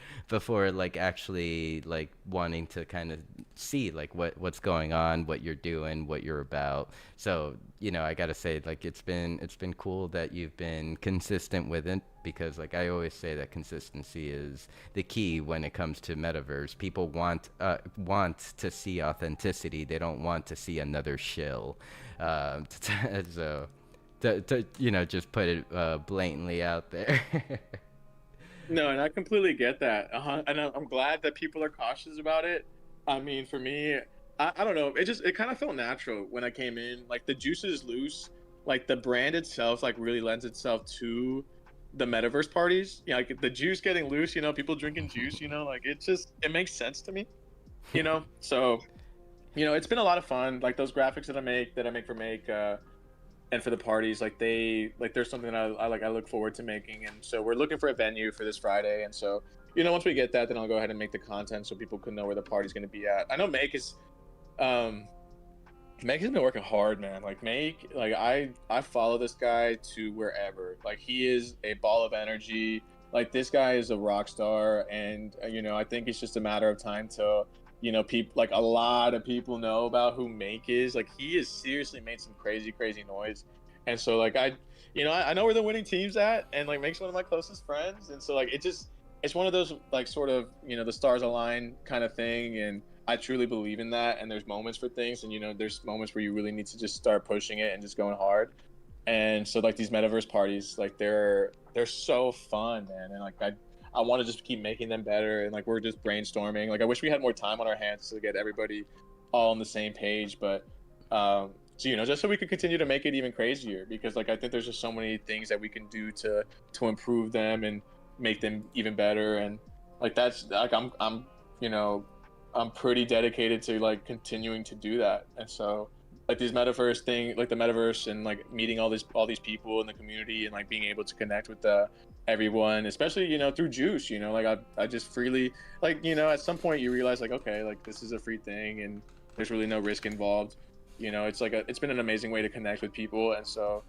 like actually like wanting to kind of see like what's going on, what you're doing, what you're about. So I gotta say, like it's been cool that you've been consistent with it, because like I always say that consistency is the key when it comes to metaverse. People want to see authenticity. They don't want to see another shill. So to just put it blatantly out there. No, and I completely get that. And I'm glad that people are cautious about it. I mean, for me, I don't know. It kind of felt natural when I came in. Like the juice is loose. Like the brand itself, like really lends itself to the metaverse parties. Like the juice getting loose. People drinking juice. Like it makes sense to me. So it's been a lot of fun. Like those graphics that I make for Make. And for the parties, like there's something that I look forward to making, and so we're looking for a venue for this Friday. And so once we get that, then I'll go ahead and make the content so people can know where the party's going to be at. I know Make has been working hard, man. Like Make, like I follow this guy to wherever. Like he is a ball of energy. like this guy is a rock star, and I think it's just a matter of time till people, like a lot of people, know about who Make is. Like he has seriously made some crazy noise, and so like I know where the winning team's at, and like Make's one of my closest friends, and so like it's one of those like sort of the stars align kind of thing, and I truly believe in that. And there's moments for things, and there's moments where you really need to just start pushing it and just going hard. And so like these metaverse parties, like they're so fun, man. And like I want to just keep making them better. And like we're just brainstorming. Like I wish we had more time on our hands to get everybody all on the same page. But so just so we could continue to make it even crazier, because like I think there's just so many things that we can do to improve them and make them even better. And like that's like I'm pretty dedicated to like continuing to do that. And so like these metaverse thing, like the metaverse, and like meeting all these people in the community, and like being able to connect with everyone, especially through Juice. Like I just freely, like at some point you realize like, okay, like this is a free thing and there's really no risk involved. It's like it's been an amazing way to connect with people. And so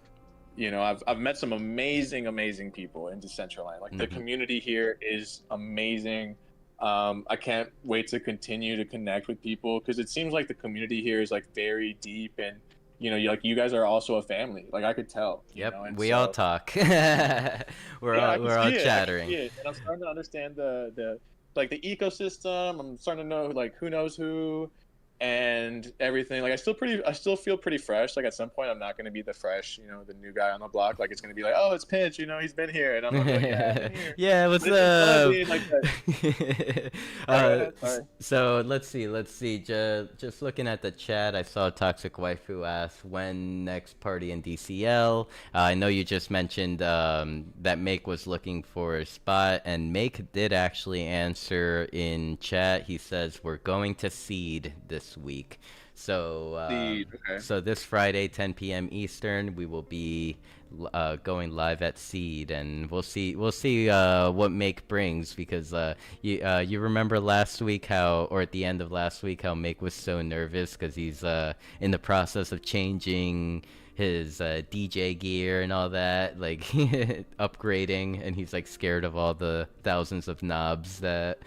I've met some amazing people in Decentraland. Like the community here is amazing. I can't wait to continue to connect with people, because it seems like the community here is like very deep, and you guys are also a family. Like I could tell. And we all talk. we're all chattering. And I'm starting to understand the like the ecosystem. I'm starting to know like who knows who and everything. Like I still feel pretty fresh. Like at some point I'm not going to be the fresh, the new guy on the block. Like it's going to be like, oh, it's Pinch, he's been here, and I'm like, yeah, I've been here. Yeah, what's up? Sorry. So let's see. Just looking at the chat, I saw Toxic Waifu ask when next party in DCL. I know you just mentioned that Make was looking for a spot, and Make did actually answer in chat. He says we're going to Seed this week. So Okay. so this Friday 10 p.m. Eastern we will be going live at Seed, and we'll see what Make brings, because you remember last week or at the end of last week, how Make was so nervous because he's in the process of changing his DJ gear and all that, like upgrading, and he's like scared of all the thousands of knobs that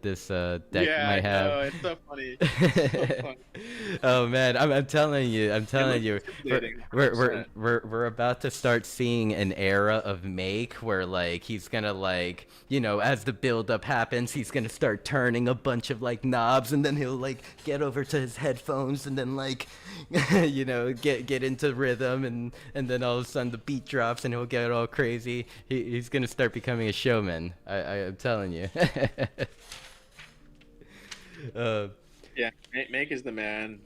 this deck might have. Yeah, it's so funny. It's so funny. Oh man, I'm telling you, we're about to start seeing an era of Make where like he's gonna like as the build up happens, he's gonna start turning a bunch of like knobs, and then he'll like get over to his headphones and then like get into rhythm, and then all of a sudden the beat drops and he'll get all crazy. He's gonna start becoming a showman. I'm telling you. Yeah, Make is the man.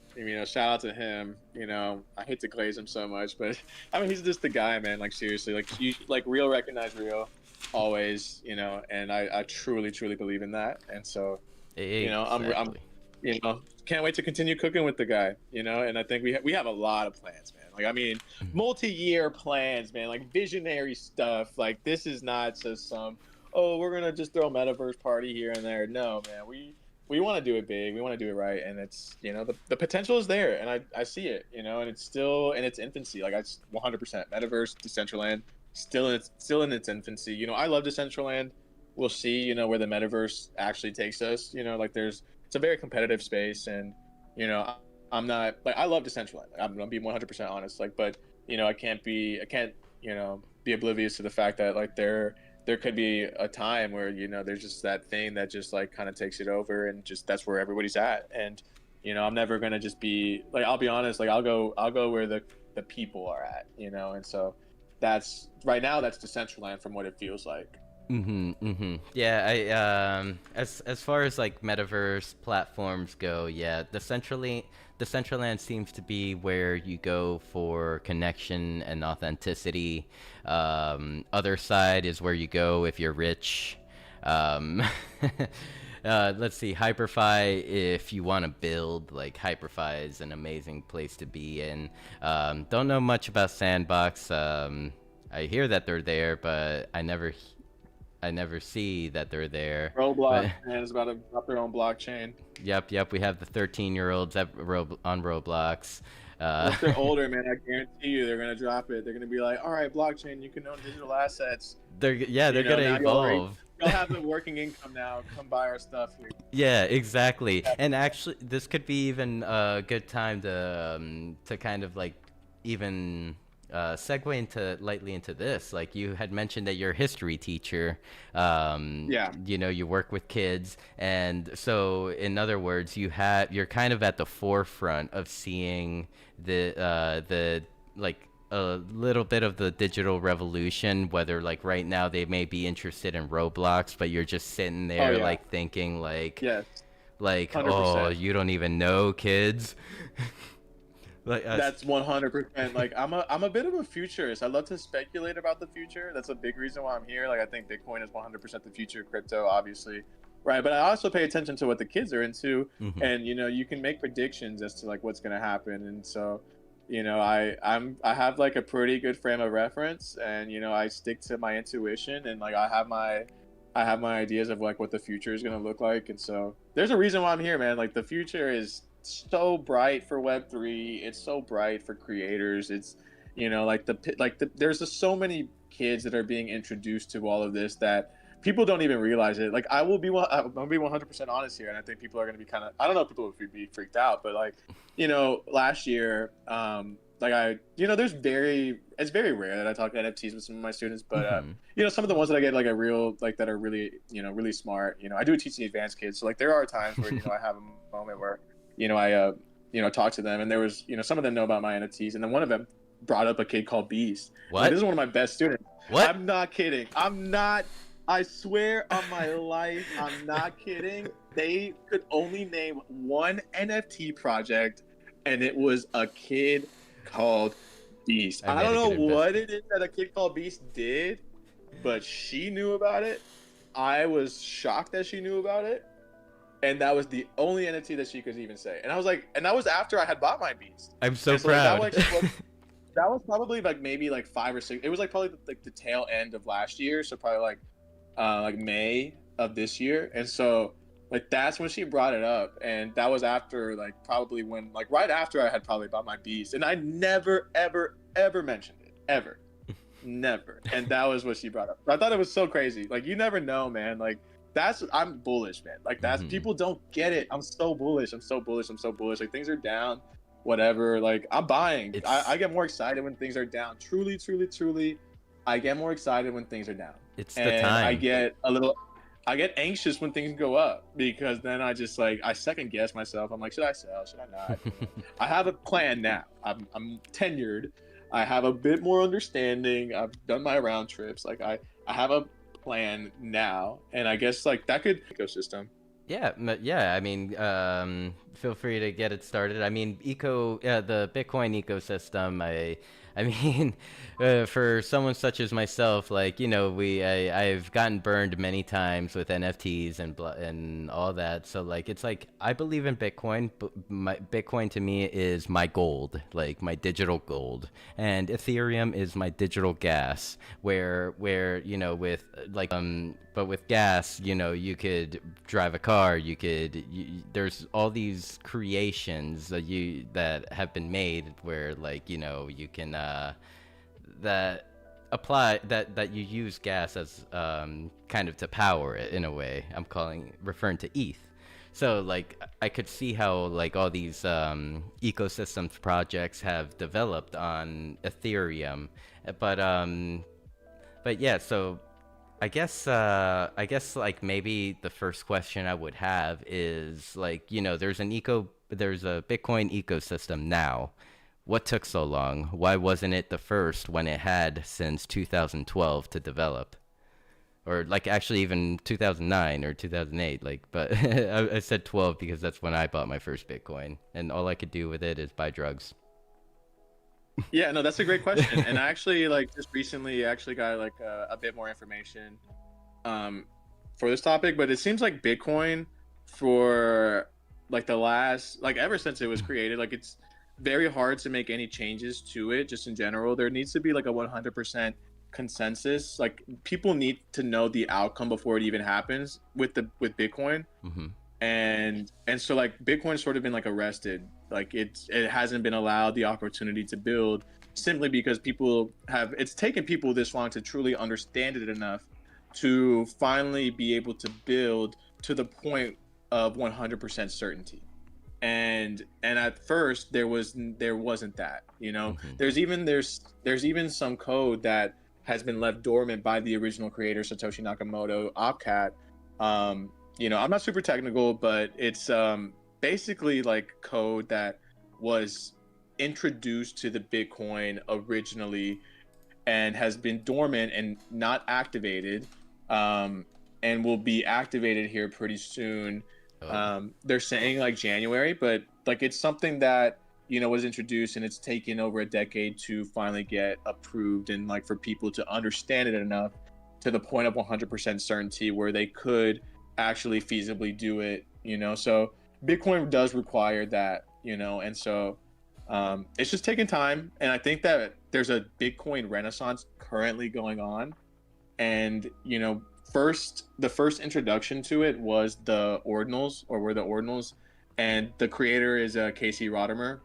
Shout out to him. I hate to glaze him so much, but I mean he's just the guy, man. Like seriously, like real recognize real, always. And I truly believe in that. And so, I'm can't wait to continue cooking with the guy. And I think we have a lot of plans, man. Like I mean, multi-year plans, man. Like visionary stuff. Like this is not just some, oh, we're gonna just throw a metaverse party here and there. No, man. We want to do it big. We want to do it right, and it's the potential is there, and I see it, and it's still in its infancy. Like it's 100% metaverse, Decentraland, still in its infancy. I love Decentraland. We'll see, where the metaverse actually takes us. Like it's a very competitive space, and I'm not like I love Decentraland. I'm gonna be 100% honest. Like, but I can't be oblivious to the fact that like there could be a time where there's just that thing that just like kind of takes it over, and just that's where everybody's at. And I'm never gonna just be like, I'll be honest, like I'll go where the people are at, and so that's right now that's Decentraland from what it feels like. Yeah, I as far as like metaverse platforms go, yeah, Decentraland seems to be where you go for connection and authenticity. Other side is where you go if you're rich. Let's see, Hyperfy, if you want to build, like Hyperfy is an amazing place to be in. Don't know much about Sandbox. I hear that they're there, but I never see that they're there. Roblox, man, is about to drop their own blockchain. Yep. We have the 13-year-olds on Roblox. Once they're older, man, I guarantee you they're gonna drop it. They're gonna be like, all right, blockchain, you can own digital assets. they're gonna Now evolve. y'all have a working income now. Come buy our stuff here. Yeah, exactly. And actually, this could be even a good time to kind of like even segue into lightly into this. Like you had mentioned that you're a history teacher. Yeah. You know, you work with kids, and so in other words, you're kind of at the forefront of seeing the like a little bit of the digital revolution, whether like right now they may be interested in Roblox, but you're just sitting there Oh yeah. like thinking like Yes. like 100%. oh, you don't even know, kids. Like That's 100%. Like I'm a bit of a futurist. I love to speculate about the future. That's a big reason why I'm here. Like I think Bitcoin is 100% the future, crypto obviously. Right, but I also pay attention to what the kids are into, and you can make predictions as to like what's going to happen. And so, I have like a pretty good frame of reference, and I stick to my intuition, and like I have my ideas of like what the future is going to look like. And so there's a reason why I'm here, man. Like the future is so bright for Web3. It's so bright for creators. It's there's just so many kids that are being introduced to all of this that people don't even realize it. Like I'm gonna be 100% honest here, and I think people are gonna be kind of, I don't know if people would be freaked out, but like last year, it's very rare that I talk NFTs with some of my students, but some of the ones that I get like that are really really smart. I do teach the advanced kids, so like there are times where I have a moment where I talk to them, and there was some of them know about my NFTs, and then one of them brought up a kid called Beast. What? Like, this is one of my best students. What? I'm not kidding. I swear on my life, I'm not kidding. They could only name one NFT project, and it was a kid called Beast. I don't know what it is that a kid called Beast did, but she knew about it. I was shocked that she knew about it, and that was the only NFT that she could even say. And I was like, and that was after I had bought my Beast. I'm so proud. That was probably like maybe like 5 or 6. It was like probably like the tail end of last year, so probably like May of this year. And so like that's when she brought it up, and that was after like probably when like right after I had probably bought my Beast, and I never ever mentioned it ever. Never. And that was what she brought up. I thought it was so crazy. Like you never know, man. Like I'm bullish, man. Like that's people don't get it. I'm so bullish. Like things are down, whatever. Like I'm buying. I get more excited when things are down. Truly I get more excited when things are down. It's the time. I get anxious when things go up, because then I just like I second guess myself. I'm like, should I sell? Should I not? I have a plan now. I'm tenured. I have a bit more understanding. I've done my round trips. Like I have a plan now, and I guess like that could ecosystem. Yeah. I mean, feel free to get it started. I mean, the Bitcoin ecosystem. I mean, for someone such as myself, like I've gotten burned many times with NFTs and all that. So like, it's like I believe in Bitcoin, but Bitcoin to me is my gold, like my digital gold, and Ethereum is my digital gas. Where with like but with gas, you could drive a car. There's all these creations that have been made where like you can that you use gas as kind of to power it in a way. I'm referring to ETH. So like I could see how like all these ecosystems projects have developed on Ethereum, but yeah. So I guess like maybe the first question I would have is like there's a Bitcoin ecosystem now. What took so long? Why wasn't it the first when it had since 2012 to develop? Or like actually even 2009 or 2008, like, but I said 12 because that's when I bought my first Bitcoin, and all I could do with it is buy drugs. Yeah, no, that's a great question. And I actually like just recently got like a bit more information for this topic, but it seems like Bitcoin for like the last, like ever since it was created, like it's very hard to make any changes to it just in general. There needs to be like a 100% consensus. Like people need to know the outcome before it even happens with Bitcoin. And so like Bitcoin's sort of been like arrested Like it hasn't been allowed the opportunity to build, simply because it's taken people this long to truly understand it enough to finally be able to build to the point of 100% certainty. And at first there wasn't that, Hmm. there's even some code that has been left dormant by the original creator, Satoshi Nakamoto, Opcat. I'm not super technical, but it's basically like code that was introduced to the Bitcoin originally and has been dormant and not activated, um, and will be activated here pretty soon. Oh, They're saying like January, but like it's something that was introduced, and it's taken over a decade to finally get approved, and like for people to understand it enough to the point of 100% certainty where they could actually feasibly do it. So Bitcoin does require that, and so it's just taking time. And I think that there's a Bitcoin renaissance currently going on. And the first introduction to it was the ordinals, or were the ordinals, and the creator is Casey Rodimer.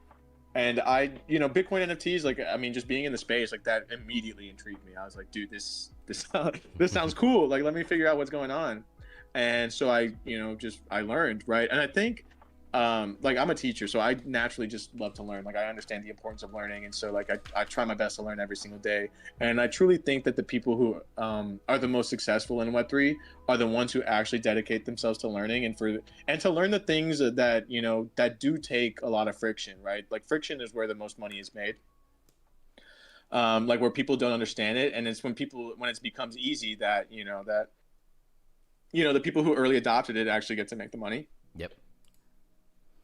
And Bitcoin NFTs, like, I mean, just being in the space like that immediately intrigued me. I was like, dude, this this sounds cool. Like, let me figure out what's going on. And so I learned, right. And I think like, I'm a teacher, so I naturally just love to learn. Like, I understand the importance of learning, and so like I try my best to learn every single day. And I truly think that the people who are the most successful in Web3 are the ones who actually dedicate themselves to learning, and to learn the things that that do take a lot of friction, right? Like, friction is where the most money is made. Like, where people don't understand it, and it's when it becomes easy that the people who early adopted it actually get to make the money. yep.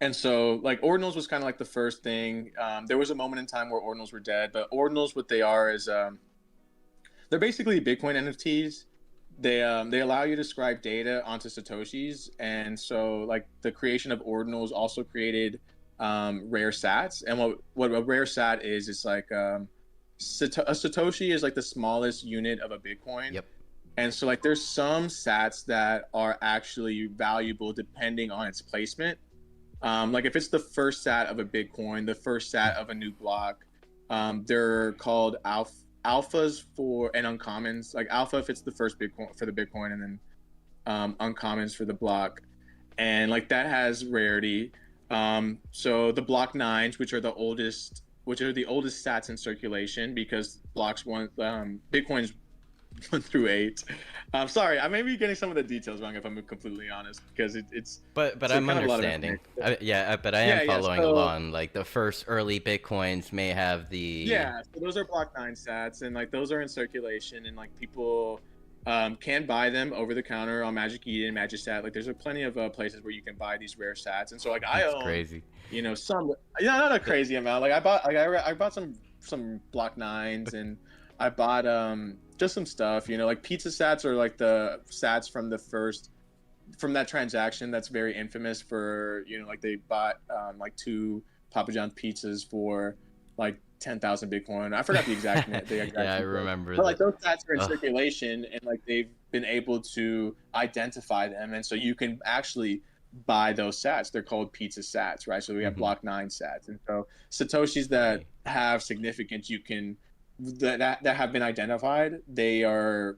And so, like, ordinals was kind of like the first thing. There was a moment in time where ordinals were dead, but ordinals, what they are is they're basically Bitcoin NFTs. They allow you to scribe data onto satoshis, and so like the creation of ordinals also created rare sats. And what a rare sat is, it's like a satoshi is like the smallest unit of a Bitcoin. Yep. And so, like, there's some sats that are actually valuable depending on its placement. Like, if it's the first sat of a Bitcoin, the first sat of a new block, they're called alphas and uncommons. Like, alpha if it's the first Bitcoin for the Bitcoin, and then uncommons for the block. And like, that has rarity. So the block nines, which are the oldest sats in circulation, because Bitcoin's 1 through 8. I'm sorry, I may be getting some of the details wrong, if I'm completely honest, because it's But a I'm kind of a lot of understanding. information. But I am Yeah. following So along. Like, the first early Bitcoins may have the. yeah, so those are block 9 sats, and like those are in circulation, and like people can buy them over the counter on Magic Eden, Magistat. Like, there's plenty of places where you can buy these rare sats, and so like I It's own, crazy. some, yeah, not a crazy amount. Like, I bought some block 9s, and I bought just some stuff. Like, pizza sats are like the sats from that transaction that's very infamous for, like, they bought like 2 Papa John's pizzas for like 10,000 Bitcoin. I forgot the exact Yeah, I number. remember But like, that. those stats are in Ugh. circulation, and like they've been able to identify them, and so you can actually buy those sats. They're called pizza sats, right? So we have Mhm. block 9 sats, and so satoshis that Funny. have significance, that have been identified, they're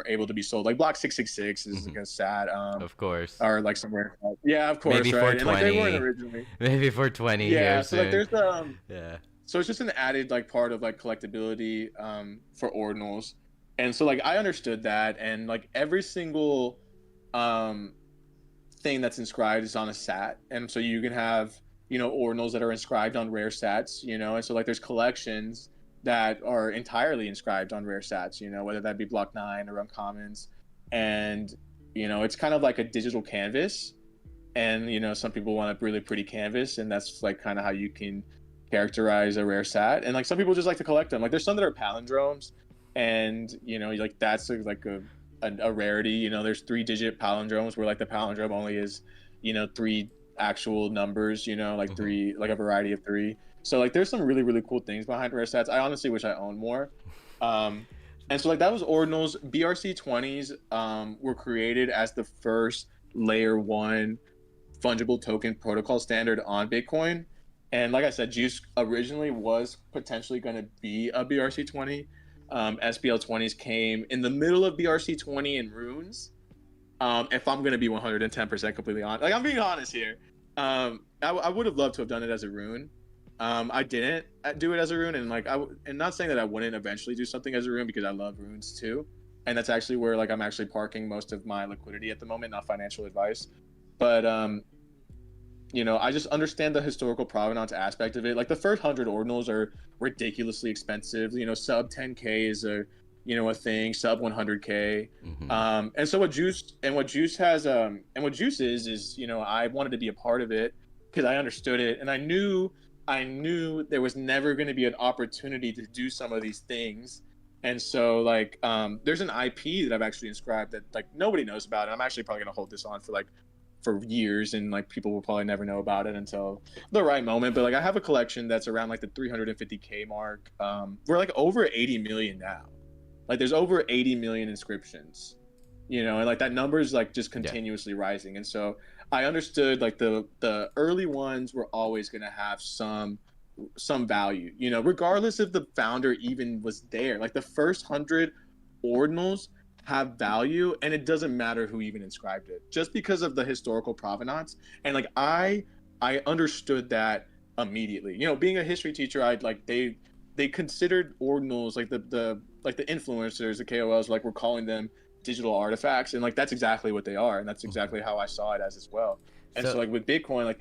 able to be sold. Like, block 666 is like Mhm. a sat, Of course. or like somewhere. Yeah, of Maybe course, right. And like, they weren't 420. originally. Maybe 420 here Yeah, so like soon. there's Yeah. so it's just an added like part of like collectability for ordinals. And so like I understood that, and like every single um thing that's inscribed is on a sat. And so you can have, ordinals that are inscribed on rare sats, and so like there's collections that are entirely inscribed on rare sats, whether that be block 9 or uncommons. And it's kind of like a digital canvas. And some people want a really pretty canvas, and that's like kind of how you can characterize a rare sat. And like, some people just like to collect them. Like, there's some that are palindromes, and like, that's like a rarity. There's 3-digit palindromes where like the palindrome only is 3 actual numbers, like Mhm. three, like a variety of 3. So like, there's some really, really cool things behind rare sats. I honestly wish I owned more. um and so like, that was ordinals. BRC20s were created as the first layer 1 fungible token protocol standard on Bitcoin. And like I said, Juice originally was potentially going to be a BRC20. SPL20s came in the middle of BRC20 and Runes. If I'm going to be 110% completely honest, like I'm being honest here, I would have loved to have done it as a Rune. I didn't do it as a Rune, and and not saying that I wouldn't eventually do something as a Rune because I love Runes too, and that's actually where like I'm actually parking most of my liquidity at the moment, not financial advice, but I just understand the historical provenance aspect of it. Like the first 100 ordinals are ridiculously expensive. Sub 10K is a thing. Sub 100K. Mm-hmm. And so what Juice is I wanted to be a part of it because I understood it, and I knew there was never going to be an opportunity to do some of these things. And so there's an IP that I've actually inscribed that like nobody knows about, and I'm actually probably going to hold this on for years, and like people will probably never know about it until the right moment. But like I have a collection that's around like the 350K mark. We're like over 80 million now. Like there's over 80 million inscriptions, and like that number is like just Yeah. continuously rising. And so I understood like the early ones were always going to have some value, regardless if the founder even was there. Like the first 100 ordinals have value, and it doesn't matter who even inscribed it, just because of the historical provenance. And like I understood that immediately. Being a history teacher, I'd like they considered ordinals like the influencers, the KOLs, like we're calling them digital artifacts, and like that's exactly what they are, and that's exactly how I saw it as well. And so So, like with Bitcoin,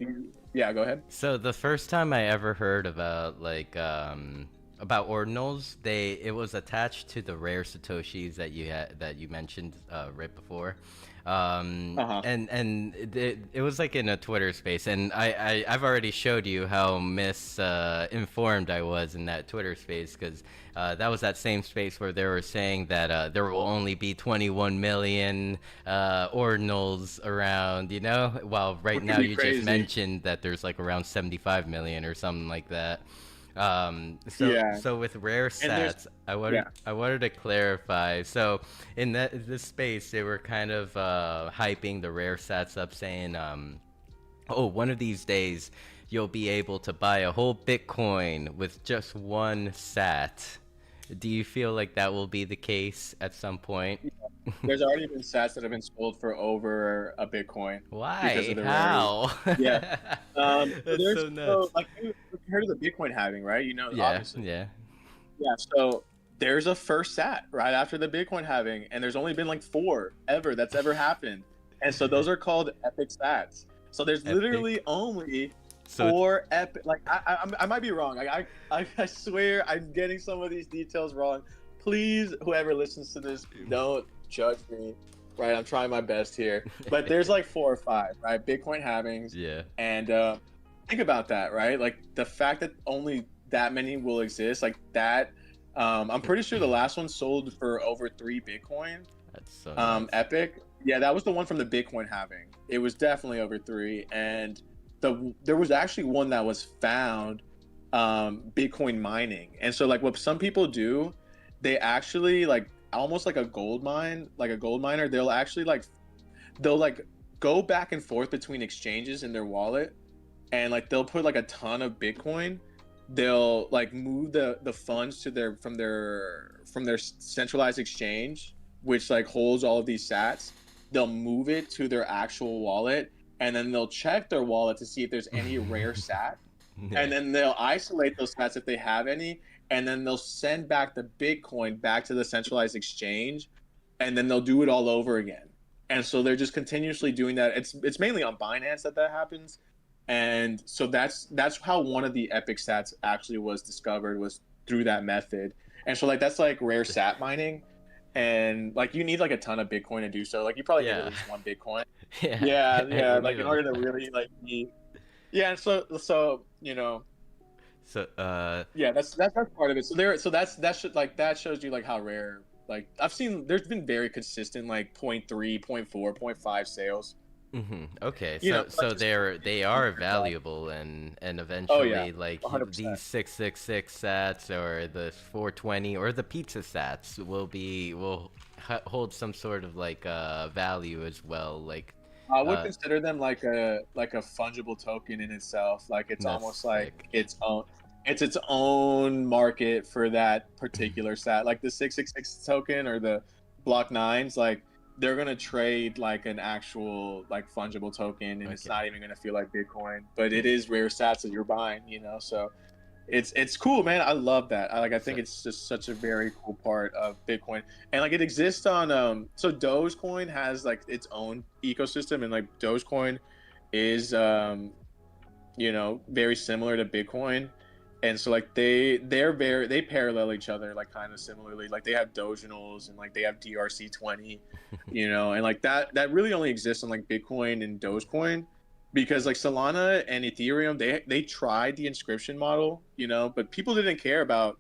yeah, go ahead. so the first time I ever heard about ordinals, it was attached to the rare satoshis that you mentioned right before. Uh-huh. It was like in a Twitter space, and I've already showed you how misinformed I was in that Twitter space, because that was that same space where they were saying that there will only be 21 million ordinals around, while right Which now would be you just crazy. mentioned that there's like around 75 million or something like that. So Yeah. so with rare And there's sats, yeah. I wanted to clarify. So in this space, they were kind of hyping the rare sats up, saying, "Oh, one of these days, you'll be able to buy a whole Bitcoin with just one sat." Do you feel like that will be the case at some point? There's already been sats that have been sold for over a Bitcoin because of Why? the rarity. How? Yeah. So That's there's so so nuts. like you heard of the Bitcoin halving, right? Yeah, Obviously. yeah. Yeah. So there's a first sat right after the Bitcoin halving, and there's only been like four ever that's ever happened. And so those are called epic sats. So there's literally Epic. only So four epic. Like I might be wrong. I swear I'm getting some of these details wrong. Please, whoever listens to this, don't judge me. Right, I'm trying my best here, but there's like four or five, right? Bitcoin halvings, yeah. and think about that, right? Like the fact that only that many will exist, like that. I'm pretty sure the last one sold for over 3 Bitcoin. That's so nuts. Epic, yeah, that was the one from the Bitcoin halving. It was definitely over three, and there was actually one that was found, Bitcoin mining. And so like what some people do, they actually like almost like a gold mine, like a gold miner. They'll go back and forth between exchanges in their wallet, and like they'll put like a ton of Bitcoin. They'll like move the funds to their centralized exchange, which like holds all of these sats. They'll move it to their actual wallet, and then they'll check their wallet to see if there's any rare sat, Yeah. and then they'll isolate those sats if they have any, and then they'll send back the Bitcoin back to the centralized exchange, and then they'll do it all over again. And so they're just continuously doing that. It's mainly on Binance that happens, and so that's how one of the epic sats actually was discovered, was through that method. And so like that's like rare sat mining, and like you need like a ton of Bitcoin to do so. Like you probably need at Yeah. least one Bitcoin. Yeah. Yeah, You yeah. need Like in a order to really like be, yeah. And so so yeah, that's part of it. So that should like that shows you like how rare. Like I've seen, there's been very consistent like point 0.3, point 0.4, point 0.5 sales. Okay, But so just they are valuable, and oh yeah, eventually like 100%. these 666 sats or the 420 or the pizza sats will hold some sort of like value as well. Like I would Uh, consider them like a fungible token in itself. Like it's that's almost like sick. its own market for that particular stat. Like the 666 token or the block nines, like they're gonna trade like an actual like fungible token, and it's Okay. not even gonna feel like Bitcoin, but it is rare stats that you're buying. So it's cool, man. I love that. I So, think it's just such a very cool part of Bitcoin, and like it exists on so Dogecoin has like its own ecosystem, and like Dogecoin is very similar to Bitcoin, and so like they parallel each other like kind of similarly. Like they have Doginals and like they have DRC20, and like that really only exists on like Bitcoin and Dogecoin, because like Solana and Ethereum they tried the inscription model, but people didn't care about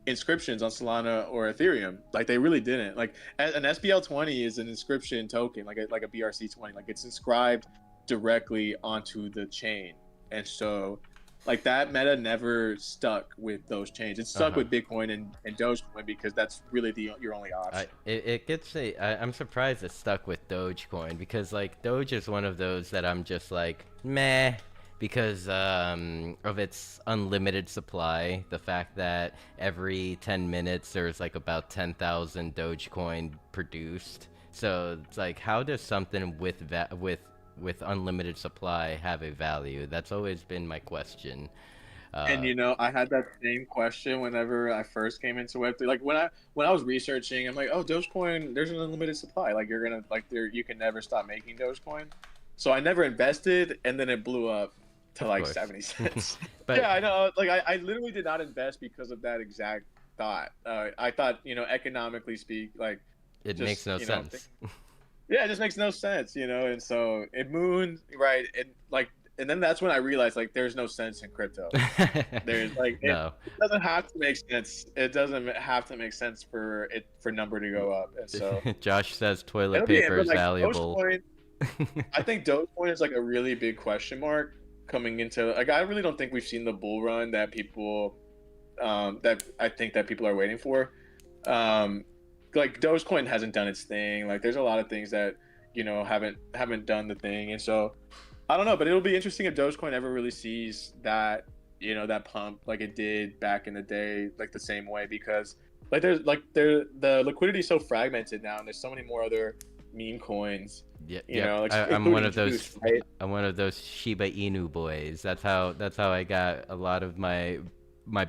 inscriptions on Solana or Ethereum. Like they really didn't. Like an SBL20 is an inscription token, like a BRC20. Like it's inscribed directly onto the chain, and so like that meta never stuck with those chains. It stuck uh-huh. with Bitcoin and Dogecoin because that's really your only option. It gets I'm surprised it stuck with Dogecoin because like Doge is one of those that I'm just like meh because of its unlimited supply. The fact that every 10 minutes there's like about 10,000 Dogecoin produced. So it's like how does something with unlimited supply have a value? That's always been my question. And Uh, I had that same question whenever I first came into Web3. Like when I was researching, I'm like, oh, Dogecoin, there's an unlimited supply. Like you're gonna like there you can never stop making Dogecoin. So I never invested, and then it blew up to of like course. 70 cents. But Yeah, I know. Like I literally did not invest because of that exact thought. I thought, economically speak, like it makes just no sense. yeah, it just makes no sense, and so it mooned, right, and then that's when I realized like there's no sense in crypto. There's like No. it doesn't have to make sense. It doesn't have to make sense for number to go up, and so Josh says toilet it'll be paper but is like valuable. Dogecoin. I think Dogecoin is like a really big question mark coming into, like, I really don't think we've seen the bull run that I think that people are waiting for. Um, like Dogecoin hasn't done its thing. Like there's a lot of things that haven't done the thing, and so I don't know, but it'll be interesting if Dogecoin ever really sees that pump like it did back in the day, like the same way, because like the liquidity is so fragmented now, and there's so many more other meme coins, Yep, yep. like I'm one including of Juice, those. right? I'm one of those Shiba Inu boys. That's how I got a lot of my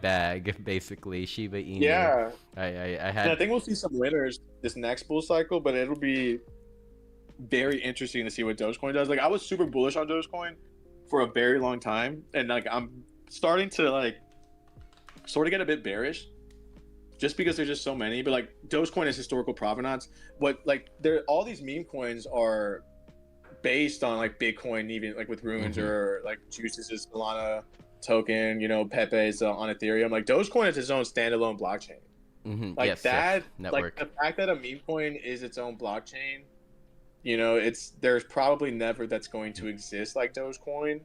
bag, basically Shiba Inu. Yeah, I and I had think we'll see some winners this next bull cycle, but it'll be very interesting to see what Dogecoin does. Like I was super bullish on Dogecoin for a very long time, and like I'm starting to like sort of get a bit bearish just because there's just so many. But like Dogecoin is historical provenance. What like there all these meme coins are based on like Bitcoin, even like with runes, hmm or like Juice's is Solana token, Pepe's on Ethereum. Like Dogecoin is its own standalone blockchain. Like yes, yes, that, like network. the fact that a meme coin is its own blockchain, there's probably never that's going to exist like Dogecoin.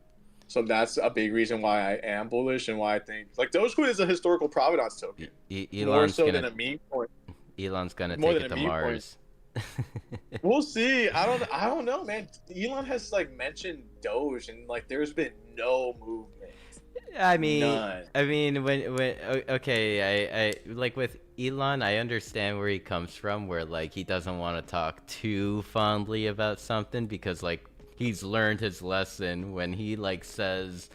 So that's a big reason why I am bullish, and why I think like Dogecoin is a historical provenance token, more Elon's so gonna than a meme coin, take more it than to a meme coin. Mars. We'll see. I don't know, man. Elon has like mentioned Doge, and like there's been no movement, I mean, none. okay, I like with Elon, I understand where he comes from, where like he doesn't want to talk too fondly about something because like he's learned his lesson when he like says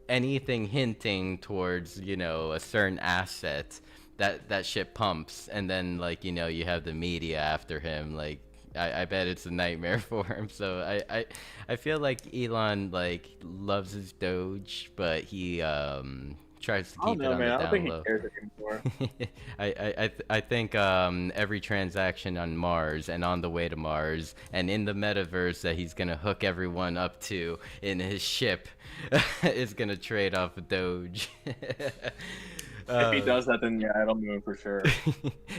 anything hinting towards a certain asset that shit pumps, and then like you have the media after him like. I bet it's a nightmare for him. So I feel like Elon like loves his Doge, but he tries to I don't keep it know, on man. the I don't down think he low. cares anymore. I think every transaction on Mars and on the way to Mars and in the metaverse that he's gonna hook everyone up to in his ship is gonna trade off of Doge. If he uh, does that, then yeah, it'll move for sure.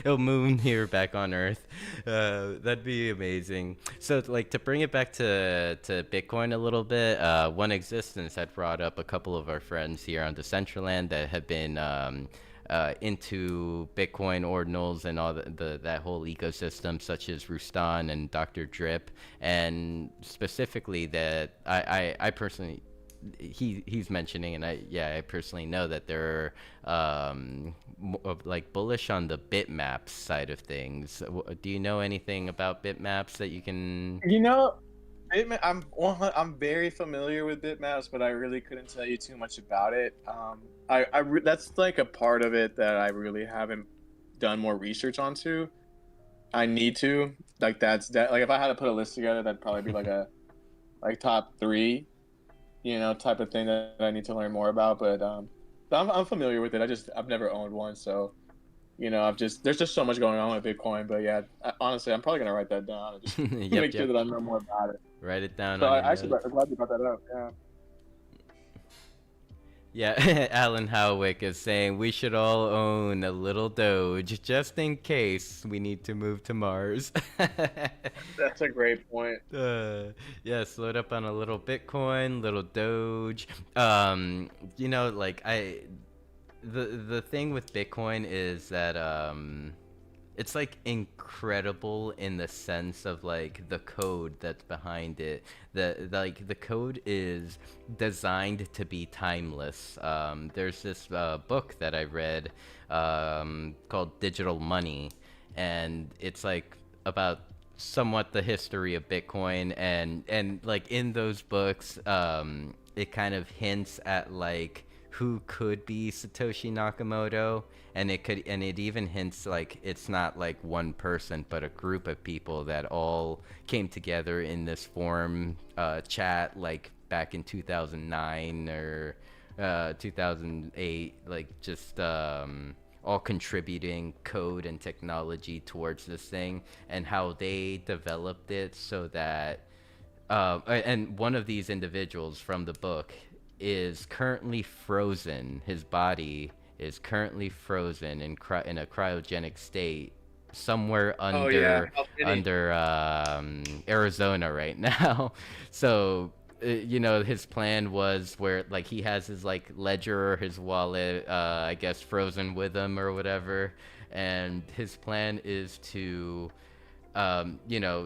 He'll moon here back on Earth. That'd be amazing. So, like, to bring it back to Bitcoin a little bit, One Existence had brought up a couple of our friends here on Decentraland that have been into Bitcoin ordinals and all that whole ecosystem, such as Rustan and Dr. Drip, and specifically that I personally he's mentioning, and I personally know that they're like bullish on the bitmaps side of things. Do you know anything about bitmaps that you can? You know, I'm very familiar with bitmaps, but I really couldn't tell you too much about it. That's like a part of it that I really haven't done more research onto. I need to, like, like if I had to put a list together, that'd probably be like a like top three, type of thing that I need to learn more about. But I'm familiar with it. I've never owned one, so there's just so much going on with Bitcoin. But yeah, honestly, I'm probably gonna write that down and just Yep, make sure yep. that I know more about it. Write it down So on your I'm notes. glad you brought that up. Yeah. Yeah, Alan Howick is saying we should all own a little Doge just in case we need to move to Mars. That's a great point. Yes, load up on a little Bitcoin, little Doge. Like the thing with Bitcoin is that it's like incredible in the sense of like the code that's behind it. The code is designed to be timeless. There's this book that I read called Digital Money, and it's like about somewhat the history of Bitcoin, and like in those books, it kind of hints at like who could be Satoshi Nakamoto, and it even hints like it's not like one person but a group of people that all came together in this forum chat like back in 2009 or 2008, like just all contributing code and technology towards this thing, and how they developed it so that and one of these individuals from the book is currently frozen. His body is currently frozen in a cryogenic state somewhere Oh yeah, under Arizona right now. So his plan was where like he has his like ledger or his wallet, I guess, frozen with him or whatever, and his plan is to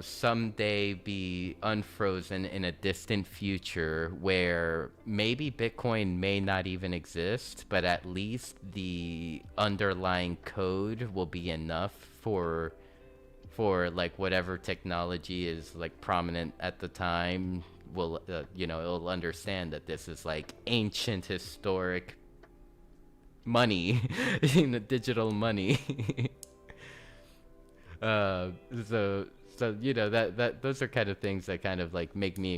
someday be unfrozen in a distant future where maybe Bitcoin may not even exist, but at least the underlying code will be enough for like whatever technology is like prominent at the time will it'll understand that this is like ancient historic money, digital money. Uh, so those are kind of things that kind of like make me